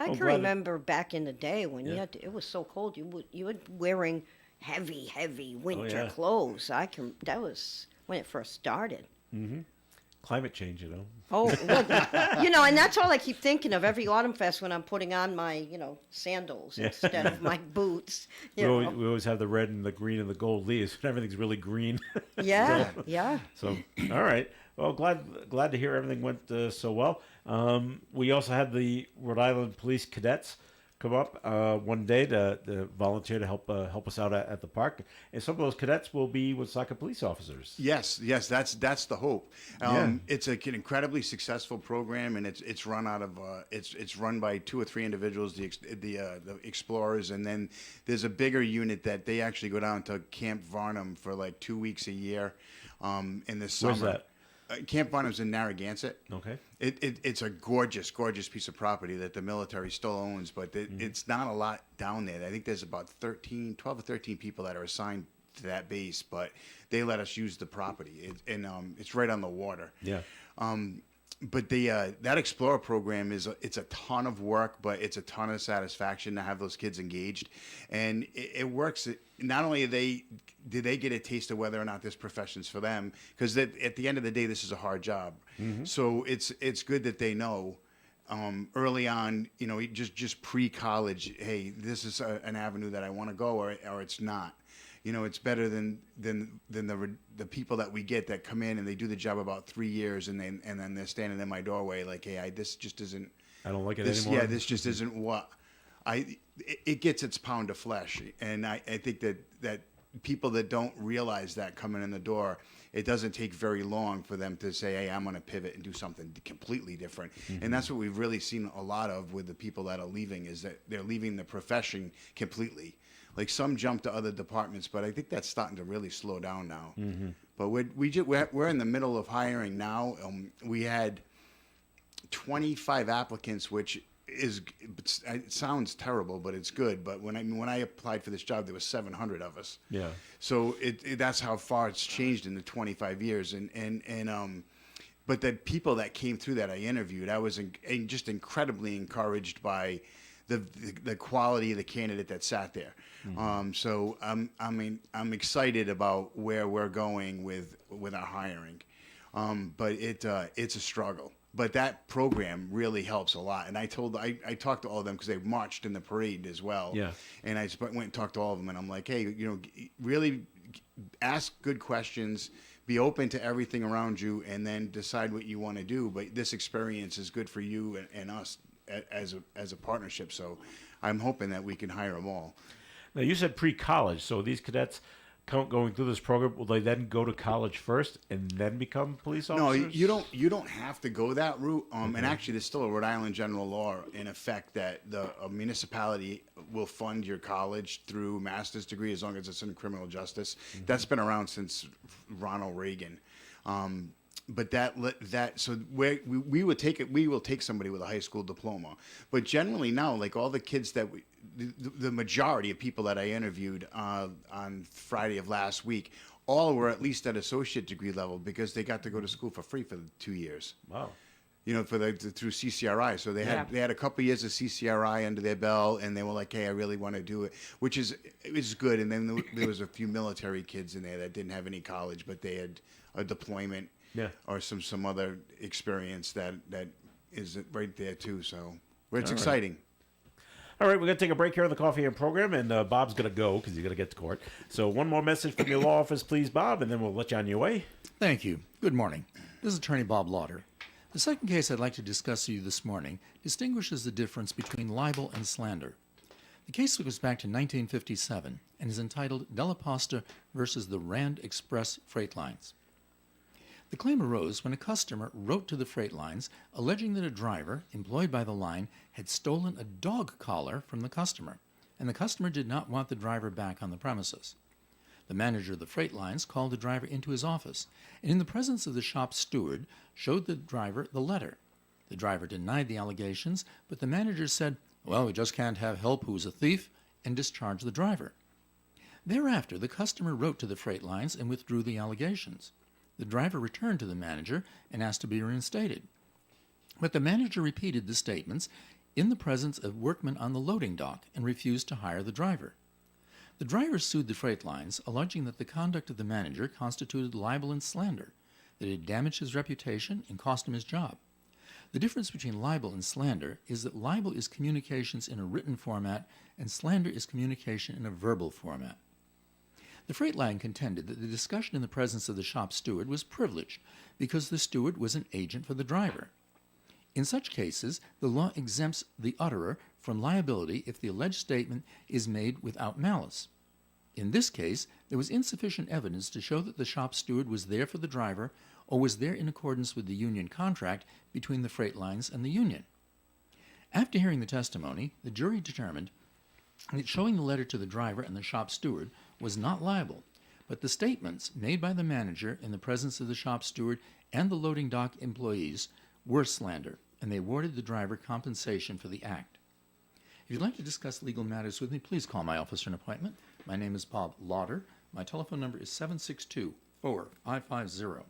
I Well, can glad- remember back in the day when you Yeah. had to, it was so cold. You were wearing heavy winter yeah. clothes. That was when it first started. Climate change, you know. Oh, well, and that's all I keep thinking of every Autumn Fest when I'm putting on my, sandals Yeah. instead of my boots. We always have the red and the green and the gold leaves, and everything's really green. Yeah, yeah. So, all right. Well, glad to hear everything went so well. We also had the Rhode Island Police Cadets come up one day to volunteer to help us out at the park, and some of those cadets will be Woonsocket police officers. Yes, that's the hope. Yeah. It's an incredibly successful program, and it's run out of it's run by 2 or 3 individuals, the explorers, and then there's a bigger unit that they actually go down to Camp Varnum for like 2 weeks a year in the summer. Where's that? Camp Varnum's in Narragansett. Okay. It's a gorgeous piece of property that the military still owns, but it's not a lot down there. I think there's about 12 or 13 people that are assigned to that base, but they let us use the property, it's right on the water. Yeah. But that Explorer program it's a ton of work, but it's a ton of satisfaction to have those kids engaged, and it works. Not only do they get a taste of whether or not this profession's for them, because at the end of the day, this is a hard job. So it's good that they know early on, just pre-college, hey, this is an avenue that I want to go, or it's not. It's better than the people that we get that come in and they do the job about 3 years and then they're standing in my doorway like, hey, this just isn't. I don't like it this, anymore. Yeah, this just isn't what it gets its pound of flesh, and I think that people that don't realize that coming in the door, it doesn't take very long for them to say, hey, I'm going to pivot and do something completely different. And that's what we've really seen a lot of with the people that are leaving, is that they're leaving the profession completely. Like some jump to other departments, but I think that's starting to really slow down now. But we're in the middle of hiring now. We had 25 applicants, which it sounds terrible, but it's good. But when I applied for this job, there was 700 of us. Yeah. So that's how far it's changed in the 25 years. But the people that came through that I interviewed, I was just incredibly encouraged by the quality of the candidate that sat there. So I'm excited about where we're going with our hiring. But it's a struggle. But that program really helps a lot. And I talked to all of them because they marched in the parade as well. Yeah. And I went and talked to all of them, and I'm like, hey, really ask good questions, be open to everything around you, and then decide what you want to do. But this experience is good for you and us as a partnership. So I'm hoping that we can hire them all. Now, you said pre-college, so these cadets going through this program, will they then go to college first and then become police No, officers? you don't have to go that route. And actually, there's still a Rhode Island general law in effect that a municipality will fund your college through master's degree as long as it's in criminal justice. That's been around since Ronald Reagan. But so we will take somebody with a high school diploma. But generally now, like all the kids that the majority of people that I interviewed on Friday of last week all were at least at associate degree level because they got to go to school for free for 2 years. Wow. You know, through CCRI. So they had a couple years of CCRI under their belt, and they were like, "Hey, I really want to do it," which is good. And then there was a few military kids in there that didn't have any college, but they had a deployment or some other experience that is right there too. So it's exciting. All right, we're going to take a break here on the Coffee and program, and Bob's going to go because he's going to get to court. So one more message from your law office, please, Bob, and then we'll let you on your way. Thank you. Good morning. This is Attorney Bob Lauder. The second case I'd like to discuss with you this morning distinguishes the difference between libel and slander. The case goes back to 1957 and is entitled Della Posta versus the Rand Express Freight Lines. The claim arose when a customer wrote to the freight lines alleging that a driver employed by the line had stolen a dog collar from the customer, and the customer did not want the driver back on the premises. The manager of the freight lines called the driver into his office, and in the presence of the shop steward, showed the driver the letter. The driver denied the allegations, but the manager said, "Well, we just can't have help who's a thief," and discharged the driver. Thereafter, the customer wrote to the freight lines and withdrew the allegations. The driver returned to the manager and asked to be reinstated. But the manager repeated the statements in the presence of workmen on the loading dock and refused to hire the driver. The driver sued the freight lines, alleging that the conduct of the manager constituted libel and slander, that it had damaged his reputation and cost him his job. The difference between libel and slander is that libel is communications in a written format and slander is communication in a verbal format. The freight line contended that the discussion in the presence of the shop steward was privileged because the steward was an agent for the driver. In such cases, the law exempts the utterer from liability if the alleged statement is made without malice. In this case, there was insufficient evidence to show that the shop steward was there for the driver or was there in accordance with the union contract between the freight lines and the union. After hearing the testimony, the jury determined that showing the letter to the driver and the shop steward was not libel, but the statements made by the manager in the presence of the shop steward and the loading dock employees were slander, and they awarded the driver compensation for the act. If you'd like to discuss legal matters with me, please call my office for an appointment. My name is Bob Lauder. My telephone number is 762-4550.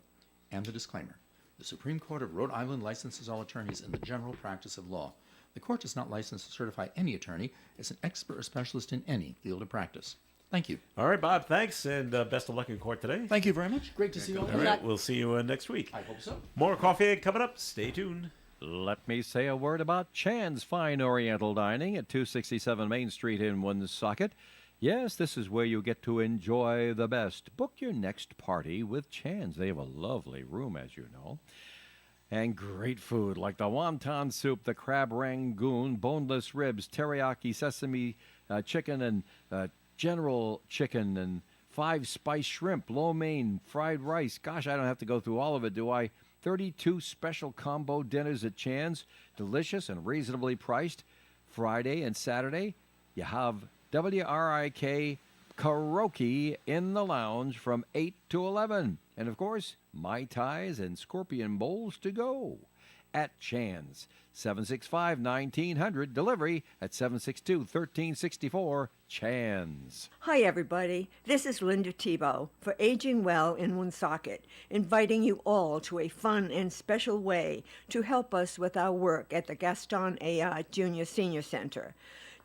And the disclaimer. The Supreme Court of Rhode Island licenses all attorneys in the general practice of law. The court does not license or certify any attorney as an expert or specialist in any field of practice. Thank you. All right, Bob, thanks, and best of luck in court today. Thank you very much. Great to see you all. All right, we'll see you next week. I hope so. More Coffee Egg coming up. Stay tuned. Let me say a word about Chan's Fine Oriental Dining at 267 Main Street in Woonsocket. Yes, this is where you get to enjoy the best. Book your next party with Chan's. They have a lovely room, as you know. And great food like the wonton soup, the crab rangoon, boneless ribs, teriyaki sesame chicken, and general chicken, and 5-spice shrimp, lo mein, fried rice. Gosh, I don't have to go through all of it, do I? 32 special combo dinners at Chan's, delicious and reasonably priced. Friday and Saturday, you have WRIK karaoke in the lounge from 8 to 11. And, of course, Mai Tais and Scorpion Bowls to go at Chan's. 765-1900, delivery at 762-1364, Chan's. Hi, everybody. This is Linda Tebow for Aging Well in Woonsocket, inviting you all to a fun and special way to help us with our work at the Gaston Ayard Junior Senior Center.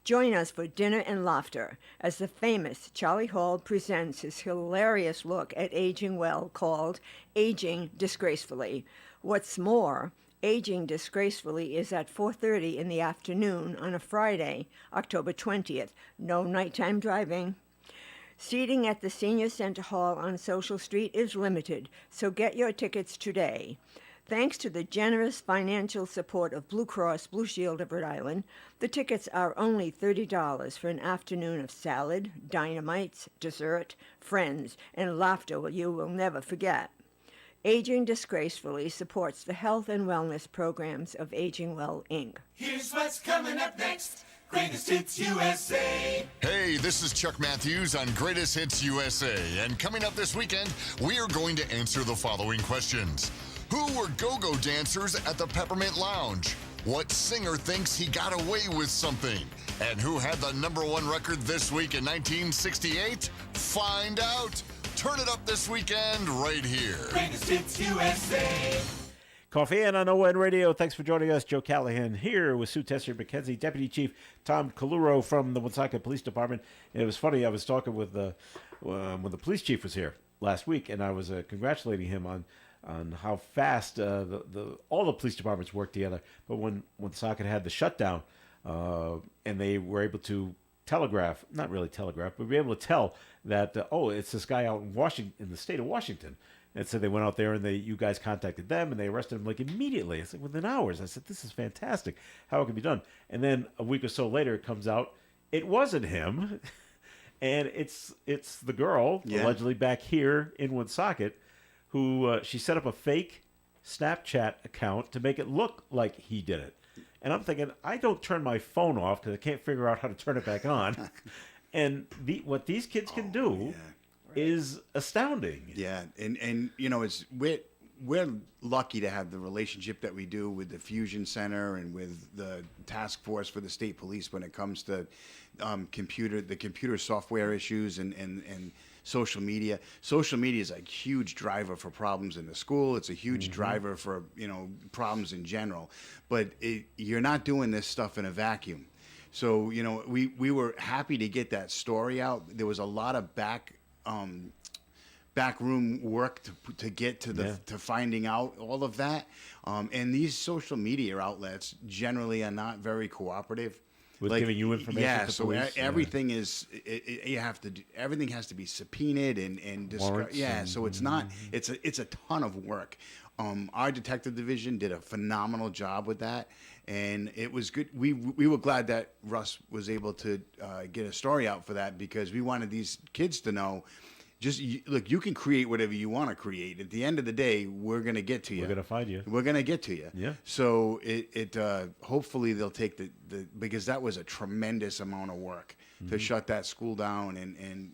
Join us for dinner and laughter as the famous Charlie Hall presents his hilarious look at aging well called Aging Disgracefully. What's more, Aging Disgracefully is at 4:30 in the afternoon on a Friday, October 20th. No nighttime driving. Seating at the Senior Center Hall on Social Street is limited, so get your tickets today. Thanks to the generous financial support of Blue Cross Blue Shield of Rhode Island, the tickets are only $30 for an afternoon of salad, dynamites, dessert, friends, and laughter you will never forget. Aging Disgracefully supports the health and wellness programs of Aging Well, Inc. Here's what's coming up next. Greatest Hits USA. Hey, this is Chuck Matthews on Greatest Hits USA. And coming up this weekend, we are going to answer the following questions. Who were go-go dancers at the Peppermint Lounge? What singer thinks he got away with something? And who had the #1 record this week in 1968? Find out Turn it up this weekend right here. Greatest Hits USA. Coffee and on ON Radio. Thanks for joining us. Joe Callahan here with Sue Tessier McKenzie, Deputy Chief Tom Kaluro from the Woonsocket Police Department. And it was funny, I was talking with when the police chief was here last week, and I was congratulating him on how fast all the police departments work together. But when Woonsocket had the shutdown, and they were able to telegraph, not really telegraph, but be able to tell that, it's this guy out in Washington, in the state of Washington. And so they went out there and you guys contacted them and they arrested him like immediately. It's like within hours. I said, this is fantastic. How it can be done. And then a week or so later, it comes out, it wasn't him. And it's the girl, allegedly back here in Woonsocket, who she set up a fake Snapchat account to make it look like he did it. And I'm thinking, I don't turn my phone off because I can't figure out how to turn it back on. And what these kids can do is astounding. Yeah, and you know, we're lucky to have the relationship that we do with the Fusion Center and with the task force for the state police when it comes to computer software issues and social media. Social media is a huge driver for problems in the school. It's a huge driver for problems in general. But you're not doing this stuff in a vacuum. So we were happy to get that story out. There was a lot of backroom work to get to finding out all of that. And these social media outlets generally are not very cooperative. With giving you information. Yeah, to so police. everything is you have to do, everything has to be subpoenaed and described. Yeah, so it's not it's a ton of work. Our detective division did a phenomenal job with that, and it was good. We were glad that Russ was able to get a story out for that because we wanted these kids to know. Look, you can create whatever you want to create. At the end of the day, we're going to get to you. We're going to find you. We're going to get to you. Yeah. So it hopefully they'll take the because that was a tremendous amount of work to shut that school down, and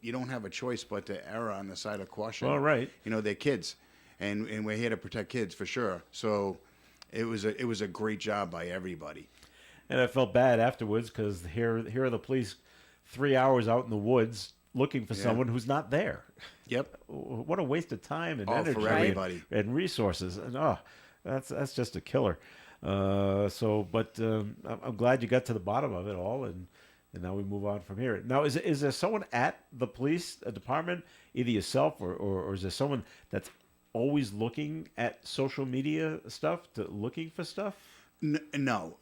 you don't have a choice but to err on the side of caution. Well, right. They're kids, and we're here to protect kids for sure. So it was a great job by everybody. And I felt bad afterwards because here are the police 3 hours out in the woods looking for someone who's not there. Yep. What a waste of time and energy for everybody. and resources. And that's just a killer. But I'm glad you got to the bottom of it all, and now we move on from here. Now, is there someone at the police department, either yourself or is there someone that's always looking at social media stuff, looking for stuff? No,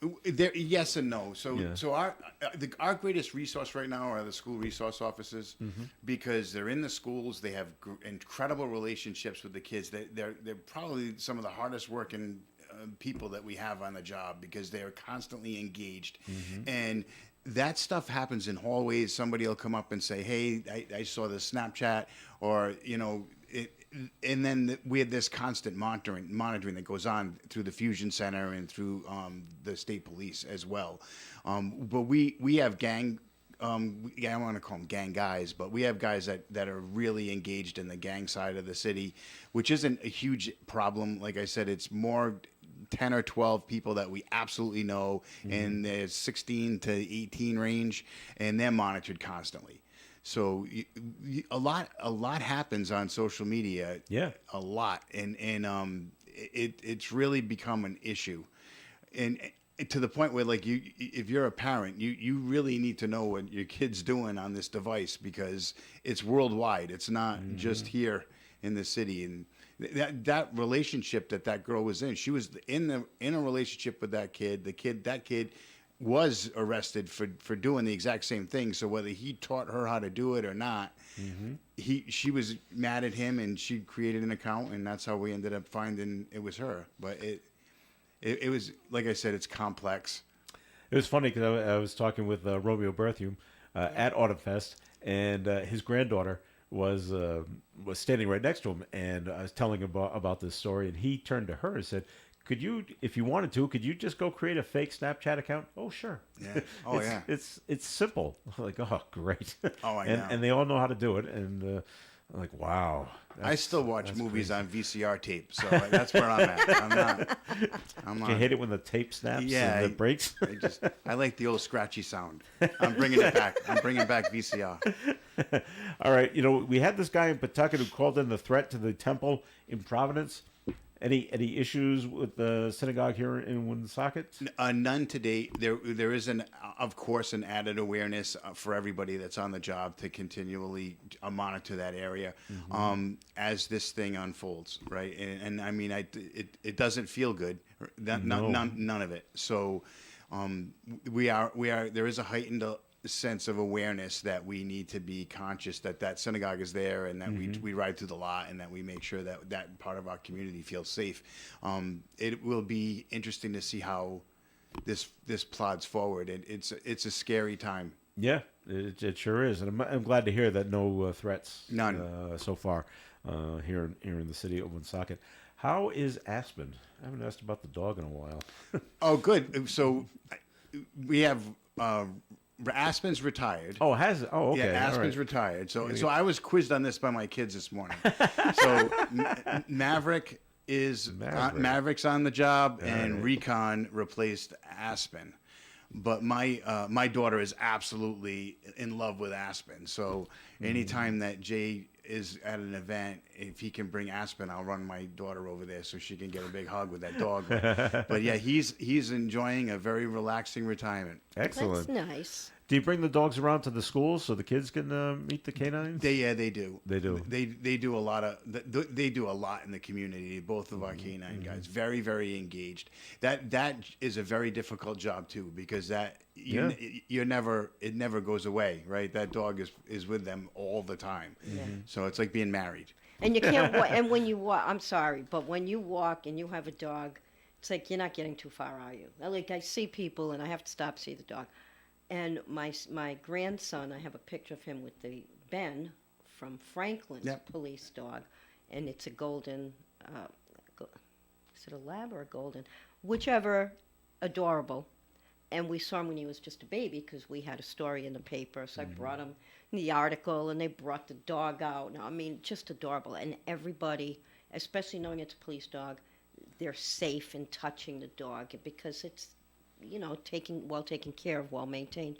yes and no. So our greatest resource right now are the school resource officers because they're in the schools. They have incredible relationships with the kids. They're probably some of the hardest working people that we have on the job because they are constantly engaged, and that stuff happens in hallways. Somebody will come up and say, "Hey, I saw this Snapchat," or and then we had this constant monitoring that goes on through the Fusion Center and through the state police as well. But we have gang. I don't want to call them gang guys, but we have guys that are really engaged in the gang side of the city, which isn't a huge problem. Like I said, it's more 10 or 12 people that we absolutely know in the 16 to 18 range, and they're monitored constantly. So a lot happens on social media. Yeah, a lot, and it's really become an issue, and to the point where if you're a parent, you really need to know what your kid's doing on this device because it's worldwide. It's not just here in the city, and that relationship that girl was in, she was in a relationship with that kid. That kid was arrested for doing the exact same thing. So whether he taught her how to do it or not, she was mad at him, and she created an account, and that's how we ended up finding it was her. But it was, like I said, it's complex. It was funny because I was talking with Romeo Berthium at Autumn Fest, and his granddaughter was standing right next to him, and I was telling him about this story, and he turned to her and said, "Could you, if you wanted to, could you just go create a fake Snapchat account?" "Oh, sure." Yeah. Oh, it's simple. Like, oh, great. Oh, I and, know. And they all know how to do it, and I'm like, wow. I still watch movies on VCR tape, so that's where I'm at. I'm You not. hate it when the tape snaps Yeah, and it breaks? I like the old scratchy sound. I'm bringing it back. I'm bringing back VCR. All right. We had this guy in Pawtucket who called in the threat to the temple in Providence. Any issues with the synagogue here in Woonsocket? None to date. There is of course, an added awareness for everybody that's on the job to continually monitor that area as this thing unfolds, right? And I mean, it doesn't feel good. None of it. So there is a heightened sense of awareness that we need to be conscious that synagogue is there, and that we ride through the lot, and that we make sure that part of our community feels safe. It will be interesting to see how this plods forward. It's a scary time. Yeah, it sure is, and I'm glad to hear that no threats so far here in the city of Woonsocket. How is Aspen? I haven't asked about the dog in a while. Oh, good. So we have. Aspen's retired. Oh, okay. Yeah, Aspen's retired. So I was quizzed on this by my kids this morning. So Maverick's on the job, and Recon replaced Aspen. But my daughter is absolutely in love with Aspen. So anytime that Jay is at an event, if he can bring Aspen, I'll run my daughter over there so she can get a big hug with that dog. But yeah, he's enjoying a very relaxing retirement. Excellent. That's nice. Do you bring the dogs around to the schools so the kids can meet the canines? They do. They do. They do a lot of. They do a lot in the community. Both of our canine guys, very, very engaged. That is a very difficult job too, because it never goes away, right? That dog is with them all the time. So it's like being married. And you can't and when you walk, I'm sorry, but when you walk and you have a dog, it's like you're not getting too far, are you? Like I see people and I have to stop, see the dog. And my grandson, I have a picture of him with the Ben from Franklin's police dog, and it's a golden, is it a lab or a golden? Whichever, adorable. And we saw him when he was just a baby because we had a story in the paper, so I brought him the article, and they brought the dog out. Now, I mean, just adorable. And everybody, especially knowing it's a police dog, they're safe in touching the dog because it's, taken care of, well maintained,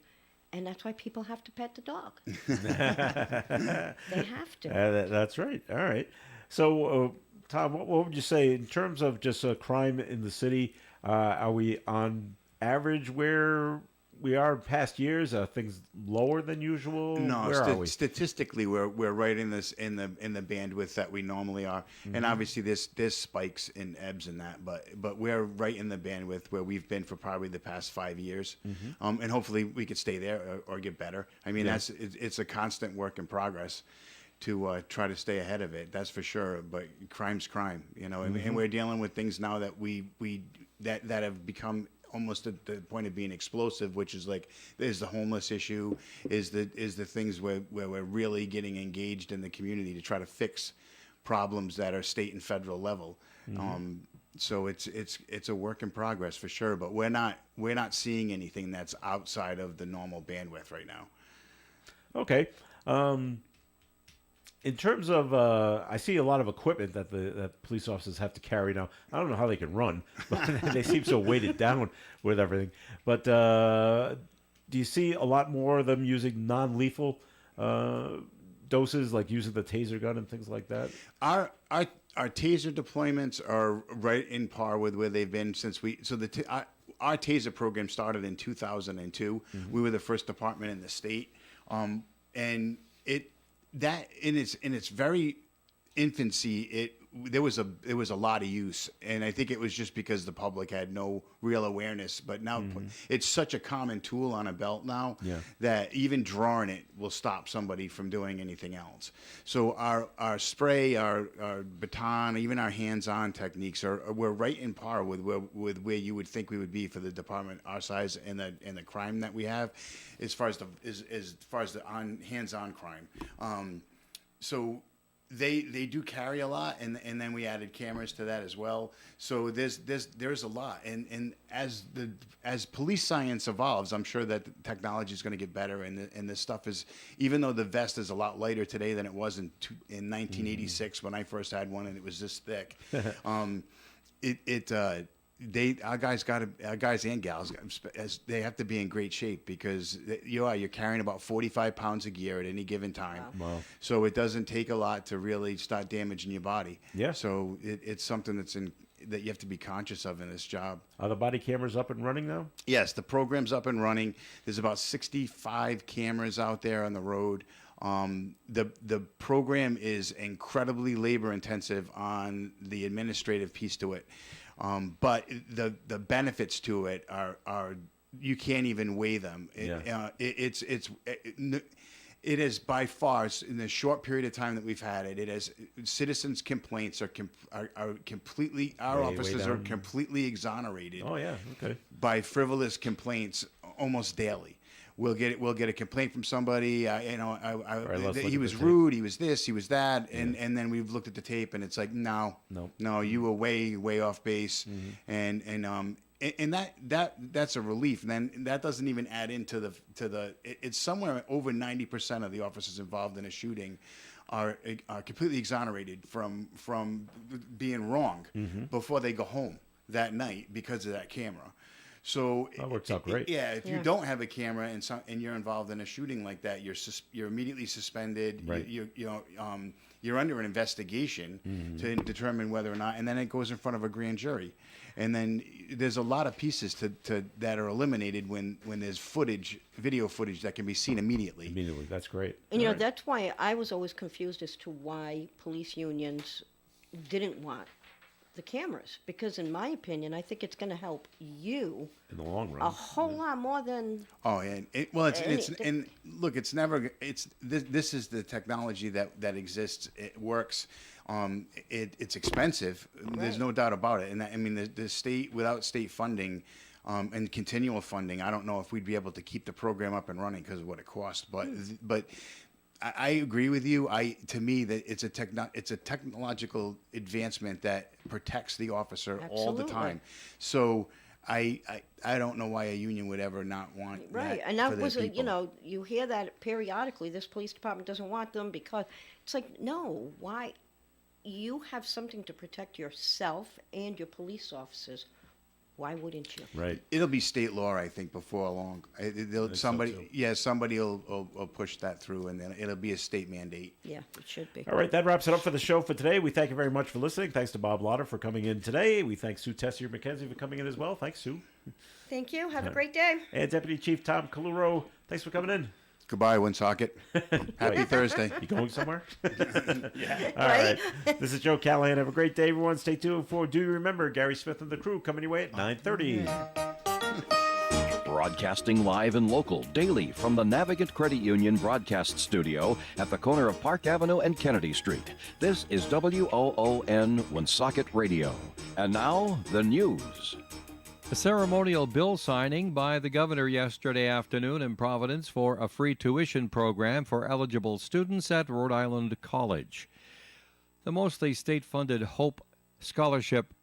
and that's why people have to pet the dog. They have to. That's right. All right. So, Tom, what would you say in terms of just crime in the city? Are we on average where we are in past years? Are things lower than usual? No, where are we? Statistically, we're right in this in the bandwidth that we normally are, and obviously there's spikes and ebbs in that, but we're right in the bandwidth where we've been for probably the past 5 years, and hopefully we could stay there or get better. I mean, it's a constant work in progress to try to stay ahead of it. That's for sure. But crime's crime, and we're dealing with things now that that have become almost at the point of being explosive, which is like is the homeless issue, is the things where we're really getting engaged in the community to try to fix problems that are state and federal level. So it's a work in progress for sure, but we're not seeing anything that's outside of the normal bandwidth right now. Okay. In terms of, I see a lot of equipment that police officers have to carry now. I don't know how they can run, but they seem so weighted down with everything. But do you see a lot more of them using non-lethal doses, like using the taser gun and things like that? Our taser deployments are right in par with where they've been since our taser program started in 2002. We were the first department in the state, and that in its very infancy, there was a lot of use, and I think it was just because the public had no real awareness. But now it's such a common tool on a belt now that even drawing it will stop somebody from doing anything else. So our spray, our baton, even our hands-on techniques we're right in par with where you would think we would be for the department our size and the crime that we have, as far as the hands-on crime. So They do carry a lot, and then we added cameras to that as well. So there's a lot, and as police science evolves, I'm sure that the technology is going to get better, and this stuff is, even though the vest is a lot lighter today than it was in 1986 when I first had one, and it was this thick. Our guys and gals, they have to be in great shape because you're carrying about 45 pounds of gear at any given time. Wow. So it doesn't take a lot to really start damaging your body. Yeah. So it's something that you have to be conscious of in this job. Are the body cameras up and running now? Yes, the program's up and running. There's about 65 cameras out there on the road. The program is incredibly labor intensive on the administrative piece to it. But the benefits to it are you can't even weigh them. It is by far, in the short period of time that we've had it, it has citizens' complaints are completely, our officers are completely exonerated. Oh yeah, okay. By frivolous complaints almost daily. We'll get a complaint from somebody. He was rude. He was this. He was that. And then we've looked at the tape, and it's like, no, you were way off base, and that's a relief. And then that doesn't even add into the. It's somewhere over 90% of the officers involved in a shooting are completely exonerated from being wrong before they go home that night because of that camera. So that works out great. If you don't have a camera and you're involved in a shooting like that, you're immediately suspended. Right. You're under an investigation to determine whether or not, and then it goes in front of a grand jury, and then there's a lot of pieces to that are eliminated when there's video footage that can be seen immediately. Immediately, that's great. And that's why I was always confused as to why police unions didn't want the cameras, because in my opinion, I think it's going to help you in the long run a whole lot more than. Oh, and look, this is the technology that exists. It works. It's expensive. Right. There's no doubt about it. And the state, without state funding and continual funding, I don't know if we'd be able to keep the program up and running because of what it costs. But I agree with you. To me, that it's a technological advancement that protects the officer all the time. So I don't know why a union would ever not want right. That and that for was their people. You hear that periodically. This police department doesn't want them because it's like, no, why? You have something to protect yourself and your police officers. Why wouldn't you? Right. It'll be state law, I think, before long. Somebody will push that through, and then it'll be a state mandate. Yeah, it should be. All right, that wraps it up for the show for today. We thank you very much for listening. Thanks to Bob Lauder for coming in today. We thank Sue Tessier-McKenzie for coming in as well. Thanks, Sue. Thank you. Have a great day. And Deputy Chief Tom Kaluro, thanks for coming in. Goodbye, Woonsocket. Happy Thursday. You going somewhere? Yeah. All right. This is Joe Callahan. Have a great day, everyone. Stay tuned for Do You Remember? Gary Smith and the crew coming your way at 9:30. Broadcasting live and local daily from the Navigant Credit Union broadcast studio at the corner of Park Avenue and Kennedy Street. This is WOON Woonsocket Radio. And now, the news. A ceremonial bill signing by the governor yesterday afternoon in Providence for a free tuition program for eligible students at Rhode Island College. The mostly state-funded Hope Scholarship